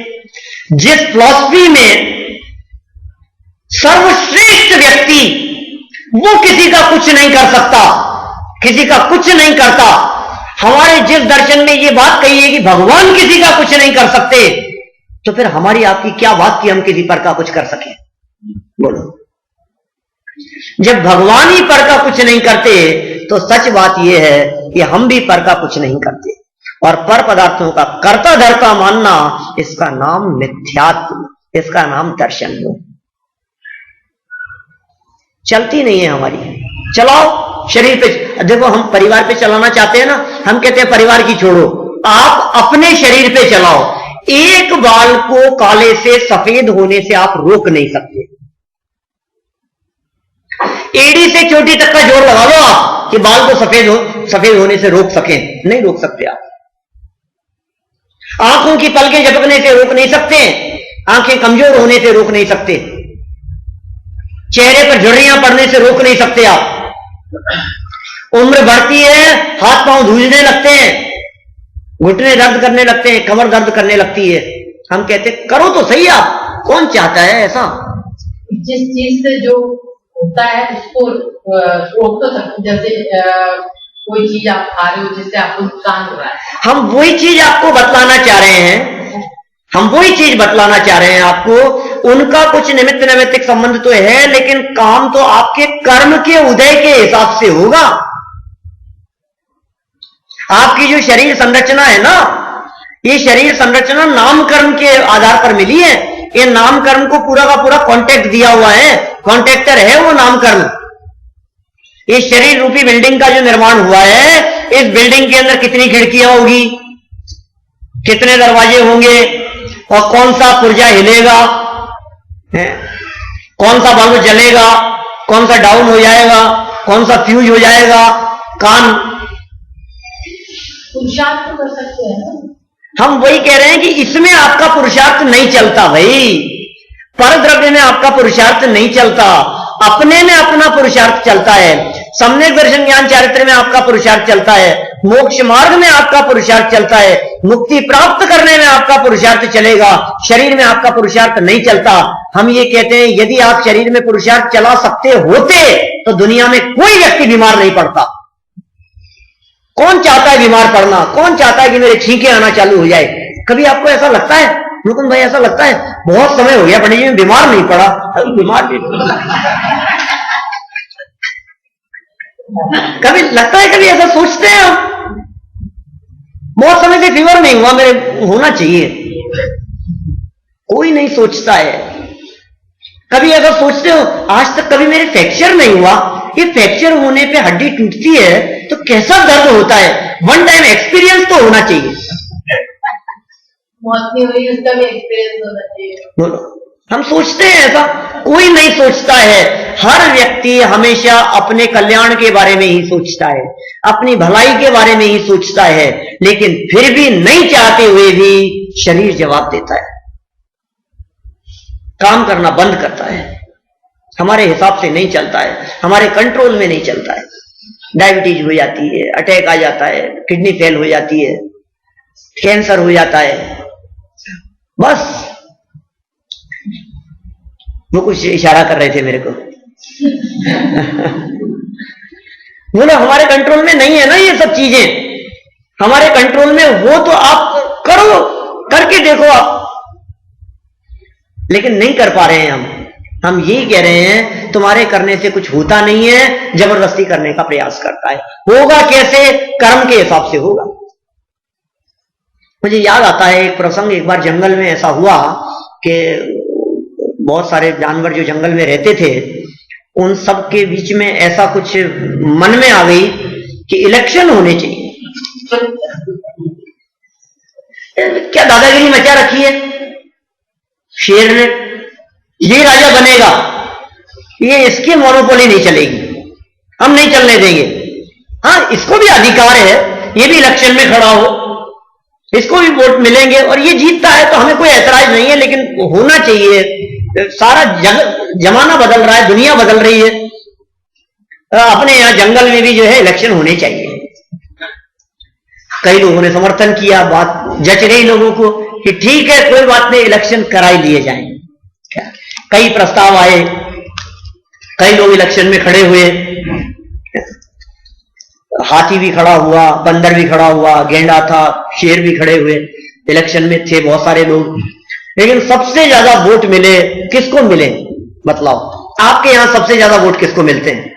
जिस फिलॉसफी में सर्वश्रेष्ठ व्यक्ति वो किसी का कुछ नहीं कर सकता, किसी का कुछ नहीं करता, हमारे जिस दर्शन में ये बात कही है कि भगवान किसी का कुछ नहीं कर सकते, तो फिर हमारी आपकी क्या बात की हम किसी पर का कुछ कर सके? बोलो, जब भगवान ही पर का कुछ नहीं करते तो सच बात यह है कि हम भी पर का कुछ नहीं करते। और पर पदार्थों का कर्ता धर्ता मानना, इसका नाम मिथ्यात्व, इसका नाम दर्शन हो। चलती नहीं है हमारी। चलाओ शरीर पे, देखो हम परिवार पे चलाना चाहते हैं ना, हम कहते हैं परिवार की छोड़ो, आप अपने शरीर पे चलाओ। एक बाल को काले से सफेद होने से आप रोक नहीं सकते। एड़ी से चोटी तक का जोर लगा लो आप कि बाल को सफेद होने से रोक सकें, नहीं रोक सकते आप। आंखों की पलकें झपकने से रोक नहीं सकते, आंखें कमजोर होने से रोक नहीं सकते, चेहरे पर झुर्रियां पड़ने से रोक नहीं सकते आप। उम्र बढ़ती है, हाथ पांव धूलने लगते हैं, घुटने दर्द करने लगते हैं, कमर दर्द करने लगती है। हम कहते करो तो सही, आप कौन चाहता है ऐसा? जिस चीज से जो होता है उसको रोक तो सकते, जैसे कोई चीज आप खा रहे हो जिससे आपको नुकसान हो रहा है, हम वही चीज आपको बतलाना चाह रहे हैं। हम वही चीज बतलाना चाह रहे हैं आपको। उनका कुछ निमित्त नैमित्तिक संबंध तो है, लेकिन काम तो आपके कर्म के उदय के हिसाब से होगा। आपकी जो शरीर संरचना है ना, ये शरीर संरचना नाम कर्म के आधार पर मिली है। ये नाम कर्म को पूरा का पूरा कॉन्ट्रैक्ट दिया हुआ है, कॉन्ट्रैक्टर है वो नाम कर्म। इस शरीर रूपी बिल्डिंग का जो निर्माण हुआ है, इस बिल्डिंग के अंदर कितनी खिड़कियां होगी, कितने दरवाजे होंगे, और कौन सा पुर्जा हिलेगा, कौन सा बल्ब जलेगा, कौन सा डाउन हो जाएगा, कौन सा फ्यूज हो जाएगा, कान। पुरुषार्थ तो कर सकते हैं ना। हम वही कह रहे हैं कि इसमें आपका पुरुषार्थ नहीं चलता भाई। पर द्रव्य में आपका पुरुषार्थ नहीं चलता, अपने में अपना पुरुषार्थ चलता है। सम्यक दर्शन ज्ञान चारित्र में आपका पुरुषार्थ चलता है, मोक्ष मार्ग में आपका पुरुषार्थ चलता है, मुक्ति प्राप्त करने में आपका पुरुषार्थ चलेगा, शरीर में आपका पुरुषार्थ नहीं चलता। हम ये कहते हैं यदि आप शरीर में पुरुषार्थ चला सकते होते तो दुनिया में कोई व्यक्ति बीमार नहीं पड़ता। कौन चाहता है बीमार पड़ना? कौन चाहता है कि मेरे छींके आना चालू हो जाए? कभी आपको ऐसा लगता है मुकुंद भाई, ऐसा लगता है बहुत समय हो गया पंडित जी में बीमार नहीं पड़ा? बीमार भी कभी लगता है, कभी ऐसा सोचते हैं हम? बहुत समय से फीवर नहीं हुआ, मेरे होना चाहिए। कोई नहीं सोचता है। कभी ऐसा सोचते हो आज तक कभी मेरे फ्रैक्चर नहीं हुआ? ये फ्रैक्चर होने पे हड्डी टूटती है तो कैसा दर्द होता है? वन टाइम एक्सपीरियंस तो होना चाहिए। मौत नहीं हुई उसका भी एक्सपीरियंस होना चाहिए। बोलो, हम सोचते हैं ऐसा? कोई नहीं सोचता है। हर व्यक्ति हमेशा अपने कल्याण के बारे में ही सोचता है, अपनी भलाई के बारे में ही सोचता है, लेकिन फिर भी नहीं चाहते हुए भी शरीर जवाब देता है, काम करना बंद करता है, हमारे हिसाब से नहीं चलता है, हमारे कंट्रोल में नहीं चलता है। डायबिटीज हो जाती है, अटैक आ जाता है, किडनी फेल हो जाती है, कैंसर हो जाता है। बस वो कुछ इशारा कर रहे थे मेरे को। बोलो हमारे कंट्रोल में नहीं है ना ये सब चीजें। हमारे कंट्रोल में हो तो आप करो, करके देखो आप, लेकिन नहीं कर पा रहे हैं हम यही कह रहे हैं तुम्हारे करने से कुछ होता नहीं है, जबरदस्ती करने का प्रयास करता है। होगा कैसे? कर्म के हिसाब से होगा। मुझे याद आता है एक प्रसंग, एक बार जंगल में ऐसा हुआ कि बहुत सारे जानवर जो जंगल में रहते थे, उन सब के बीच में ऐसा कुछ मन में आ गई कि इलेक्शन होने चाहिए। क्या दादागिरी मचा रखी है शेर ने, ये राजा बनेगा, ये इसकी मोनोपोली नहीं चलेगी, हम नहीं चलने देंगे। हाँ, इसको भी अधिकार है, ये भी इलेक्शन में खड़ा हो, इसको भी वोट मिलेंगे और ये जीतता है तो हमें कोई ऐतराज नहीं है, लेकिन होना चाहिए। सारा जमाना बदल रहा है, दुनिया बदल रही है, अपने यहां जंगल में भी जो है इलेक्शन होने चाहिए। कई लोगों ने समर्थन किया, बात जच गई लोगों को कि ठीक है कोई बात नहीं, इलेक्शन कराई लिए जाएं। कई प्रस्ताव आए, कई लोग इलेक्शन में खड़े हुए, हाथी भी खड़ा हुआ, बंदर भी खड़ा हुआ, गेंडा था, शेर भी खड़े हुए, इलेक्शन में थे बहुत सारे लोग। लेकिन सबसे ज्यादा वोट मिले किसको मिले? बतलाओ, आपके यहां सबसे ज्यादा वोट किसको मिलते हैं?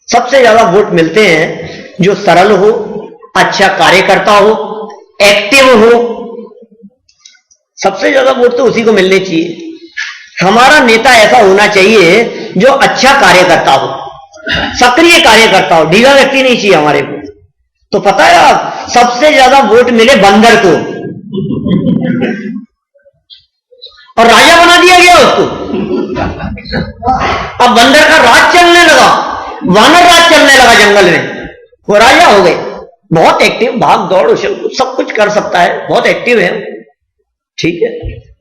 सबसे ज्यादा वोट मिलते हैं जो सरल हो, अच्छा कार्य करता हो, एक्टिव हो। सबसे ज्यादा वोट तो उसी को मिलने चाहिए। हमारा नेता ऐसा होना चाहिए जो अच्छा कार्य करता हो, सक्रिय कार्य करता हो, ढीला व्यक्ति नहीं चाहिए हमारे को। तो पता है आप, सबसे ज्यादा वोट मिले बंदर को और राजा बना दिया गया उसको। अब बंदर का राज चलने लगा, वानर राज चलने लगा जंगल में, वो राजा हो गए। बहुत एक्टिव, भाग दौड़ सब कुछ कर सकता है, बहुत एक्टिव है, ठीक है,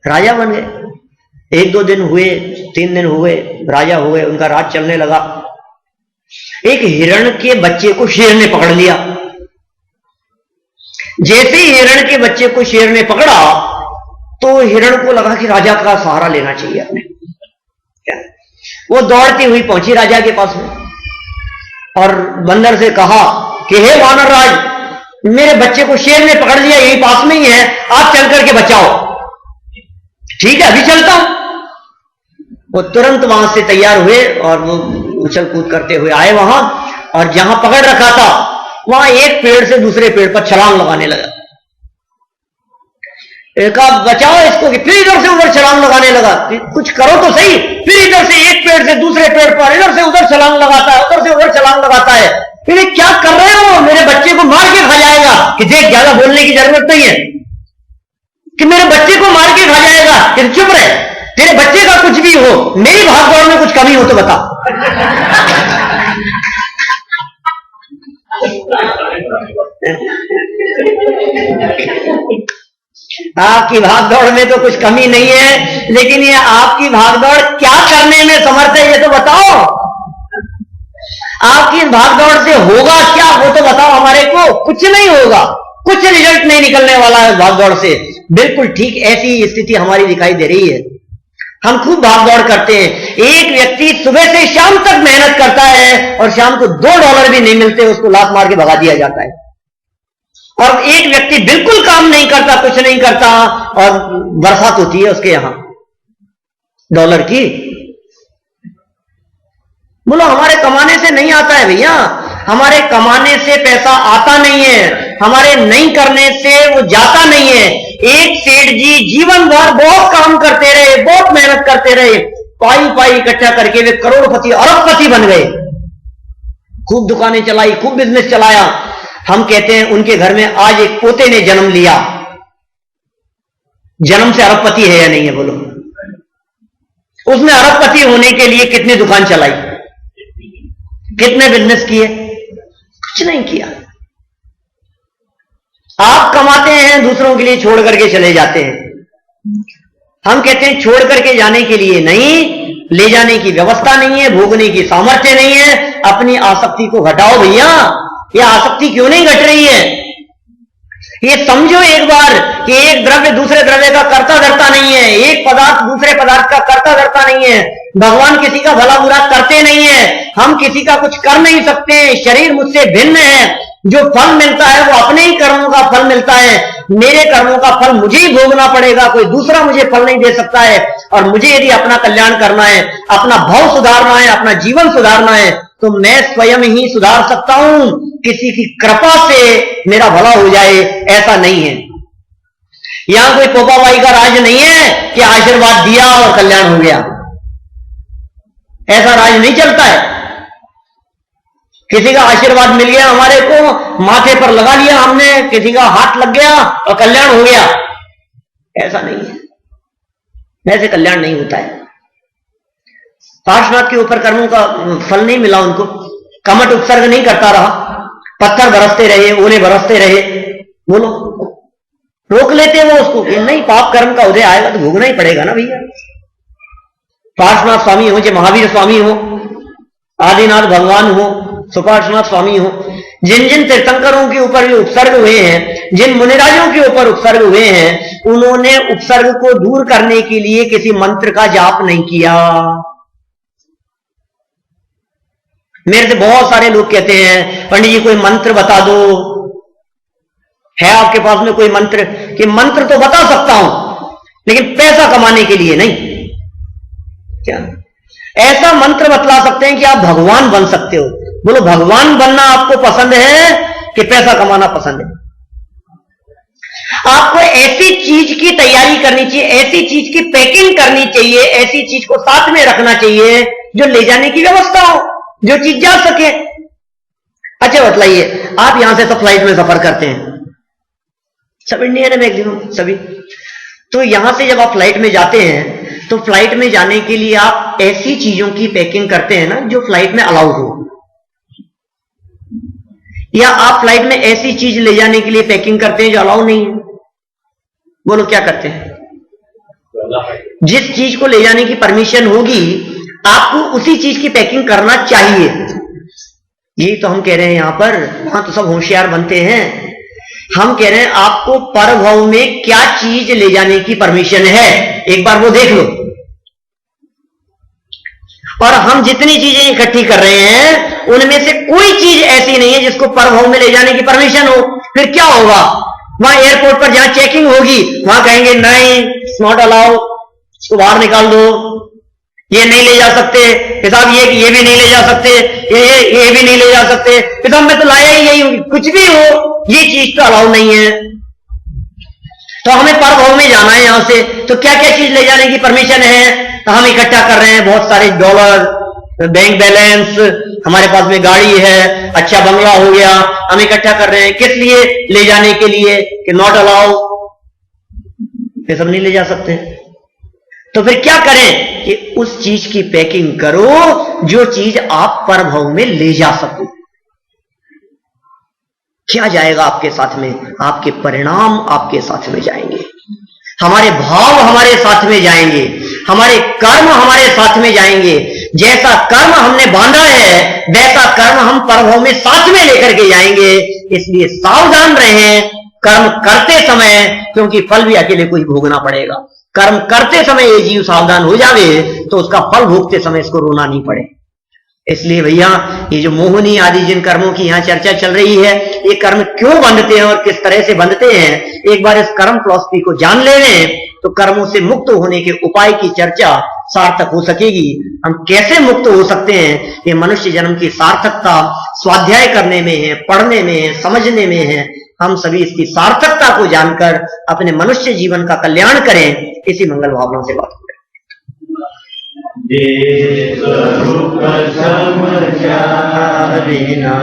राजा बन गए। 1-2 दिन हुए, 3 दिन हुए, राजा हुए, उनका राज चलने लगा। एक हिरण के बच्चे को शेर ने पकड़ लिया। जैसे ही हिरण के बच्चे को शेर ने पकड़ा तो हिरण को लगा कि राजा का सहारा लेना चाहिए अपने। वो दौड़ती हुई पहुंची राजा के पास में और बंदर से कहा कि हे वानर राज, मेरे बच्चे को शेर ने पकड़ लिया, यही पास में ही है, आप चल करके बचाओ। ठीक है, अभी चलता हूं। वो तुरंत वहां से तैयार हुए और वो उछल कूद करते हुए आए वहां, और जहां पकड़ रखा था वहां एक पेड़ से दूसरे पेड़ पर छलांग लगाने लगा। कहा बचाओ इसको, कि फिर इधर से उधर छलांग लगाने लगा। कुछ करो तो सही। फिर इधर से एक पेड़ से दूसरे पेड़ पर, इधर से उधर छलांग लगाता है, उधर से उधर छलांग लगाता है। फिर क्या कर रहे हो, मेरे बच्चे को मार के खा जाएगा। कि देख, ज्यादा बोलने की जरूरत नहीं है, कि मेरे बच्चे को मार के खा जाएगा, कि चुप रहे। तेरे बच्चे का कुछ भी हो, मेरी भागदौड़ में कुछ कमी हो तो बता। आपकी भागदौड़ में तो कुछ कमी नहीं है, लेकिन ये आपकी भागदौड़ क्या करने में समर्थ है, ये तो बताओ। आपकी भागदौड़ से होगा क्या, वो तो बताओ हमारे को। कुछ नहीं होगा, कुछ रिजल्ट नहीं निकलने वाला है भागदौड़ से। बिल्कुल ठीक ऐसी स्थिति हमारी दिखाई दे रही है। हम खूब भागदौड़ करते हैं। एक व्यक्ति सुबह से शाम तक मेहनत करता है और शाम को $2 भी नहीं मिलते, उसको लात मार के भगा दिया जाता है। और एक व्यक्ति बिल्कुल काम नहीं करता, कुछ नहीं करता, और बरसात होती है उसके यहां $, की। बोलो हमारे कमाने से नहीं आता है भैया, हमारे कमाने से पैसा आता नहीं है, हमारे नहीं करने से वो जाता नहीं है। एक सेठ जी जीवन भर बहुत काम करते रहे, बहुत मेहनत करते रहे, पाई पाई इकट्ठा करके वे करोड़पति अरबपति बन गए। खूब दुकानें चलाई, खूब बिजनेस चलाया। हम कहते हैं उनके घर में आज एक पोते ने जन्म लिया, जन्म से अरबपति है या नहीं है, बोलो। उसने अरबपति होने के लिए कितनी दुकान चलाई, कितने बिजनेस किए, कुछ नहीं किया। आप कमाते हैं, दूसरों के लिए छोड़ करके चले जाते हैं। हम कहते हैं छोड़ करके जाने के लिए नहीं, ले जाने की व्यवस्था नहीं है, भोगने की सामर्थ्य नहीं है। अपनी आसक्ति को घटाओ भैया। यह आसक्ति क्यों नहीं घट रही है, ये समझो एक बार कि एक द्रव्य दूसरे द्रव्य का कर्ता धर्ता नहीं है, एक पदार्थ दूसरे पदार्थ का कर्ता धर्ता नहीं है। भगवान किसी का भला बुरा करते नहीं है, हम किसी का कुछ कर नहीं सकते। शरीर मुझसे भिन्न है, जो फल मिलता है वो अपने ही कर्मों का फल मिलता है। मेरे कर्मों का फल मुझे ही भोगना पड़ेगा, कोई दूसरा मुझे फल नहीं दे सकता है। और मुझे यदि अपना कल्याण करना है, अपना भाव सुधारना है, अपना जीवन सुधारना है, तो मैं स्वयं ही सुधार सकता हूं। किसी की कृपा से मेरा भला हो जाए ऐसा नहीं है। यहां कोई पोपाबाई का राज नहीं है कि आशीर्वाद दिया और कल्याण हो गया, ऐसा राज नहीं चलता है। किसी का आशीर्वाद मिल गया हमारे को, माथे पर लगा लिया हमने, किसी का हाथ लग गया और कल्याण हो गया, ऐसा नहीं है। वैसे कल्याण नहीं होता है। पार्श्वनाथ के ऊपर कर्मों का फल नहीं मिला उनको, कमट उपसर्ग नहीं करता रहा, पत्थर बरसते रहे, ओले बरसते रहे। बोलो रोक लेते वो उसको कि नहीं, पाप कर्म का उदय आएगा तो भोगना ही पड़ेगा ना भैया। पार्श्वनाथ स्वामी हो, चाहे महावीर स्वामी हो, आदिनाथ भगवान हो, सुपार्श्वनाथ स्वामी हो, जिन जिन तीर्थंकरों के ऊपर भी उपसर्ग हुए हैं, जिन मुनिराजों के ऊपर उपसर्ग हुए हैं, उन्होंने उपसर्ग को दूर करने के लिए किसी मंत्र का जाप नहीं किया। मेरे से बहुत सारे लोग कहते हैं पंडित जी कोई मंत्र बता दो, है आपके पास में कोई मंत्र? कि मंत्र तो बता सकता हूं लेकिन पैसा कमाने के लिए नहीं। क्या ऐसा मंत्र बतला सकते हैं कि आप भगवान बन सकते हो? बोलो भगवान बनना आपको पसंद है कि पैसा कमाना पसंद है? आपको ऐसी चीज की तैयारी करनी चाहिए, ऐसी चीज की पैकिंग करनी चाहिए, ऐसी चीज को साथ में रखना चाहिए जो ले जाने की व्यवस्था हो, जो चीज जा सके। अच्छा बतलाइए, आप यहां से तो फ्लाइट में सफर करते हैं, सब इंडियन है मैक्सिमम सभी। तो यहां से जब आप फ्लाइट में जाते हैं तो फ्लाइट में जाने के लिए आप ऐसी चीजों की पैकिंग करते हैं ना जो फ्लाइट में अलाउड हो, या आप फ्लाइट में ऐसी चीज ले जाने के लिए पैकिंग करते हैं जो अलाउ नहीं है? बोलो क्या करते हैं? जिस चीज को ले जाने की परमिशन होगी आपको उसी चीज की पैकिंग करना चाहिए। यही तो हम कह रहे हैं यहां पर। वहां तो सब होशियार बनते हैं, हम कह रहे हैं आपको परभव में क्या चीज ले जाने की परमिशन है, एक बार वो देख लो। और हम जितनी चीजें इकट्ठी कर रहे हैं उनमें से कोई चीज ऐसी नहीं है जिसको परभव में ले जाने की परमिशन हो। फिर क्या होगा? वहां एयरपोर्ट पर जहां चेकिंग होगी वहां कहेंगे नहीं, नॉट अलाउ, इसको बाहर निकाल दो, ये नहीं ले जा सकते साहब, ये भी नहीं ले जा सकते, ये भी नहीं ले जा सकते साहब, मैं तो लाया ही यही हूं। कुछ भी हो, ये चीज तो अलाउ नहीं है। तो हमें परभव में जाना है यहां से, तो क्या क्या चीज ले जाने की परमिशन है? तो हम इकट्ठा कर रहे हैं बहुत सारे डॉलर, बैंक बैलेंस, हमारे पास में गाड़ी है, अच्छा बंगला हो गया, हम इकट्ठा कर रहे हैं किस लिए? ले जाने के लिए कि नॉट अलाउ, ये सब नहीं ले जा सकते। तो फिर क्या करें कि उस चीज की पैकिंग करो जो चीज आप परभव में ले जा सको। क्या जाएगा आपके साथ में? आपके परिणाम आपके साथ में जाएंगे, हमारे भाव हमारे साथ में जाएंगे, हमारे कर्म हमारे साथ में जाएंगे। जैसा कर्म हमने बांधा है वैसा कर्म हम परभव में साथ में लेकर के जाएंगे। इसलिए सावधान रहें कर्म करते समय, क्योंकि फल भी अकेले को ही भोगना पड़ेगा। कर्म करते समय ये जीव सावधान हो जावे तो उसका फल भोगते समय इसको रोना नहीं पड़े। इसलिए भैया ये जो मोहिनी आदि जिन कर्मों की यहां चर्चा चल रही है, ये कर्म क्यों बंधते हैं और किस तरह से बंधते हैं, एक बार इस कर्म फिलॉसफी को जान ले लें तो कर्मों से मुक्त होने के उपाय की चर्चा सार्थक हो सकेगी। हम कैसे मुक्त हो सकते हैं? ये मनुष्य जन्म की सार्थकता स्वाध्याय करने में है, पढ़ने में है, समझने में है। हम सभी इसकी सार्थकता को जानकर अपने मनुष्य जीवन का कल्याण करें, इसी मंगल भावना से बात करें। समझा बिना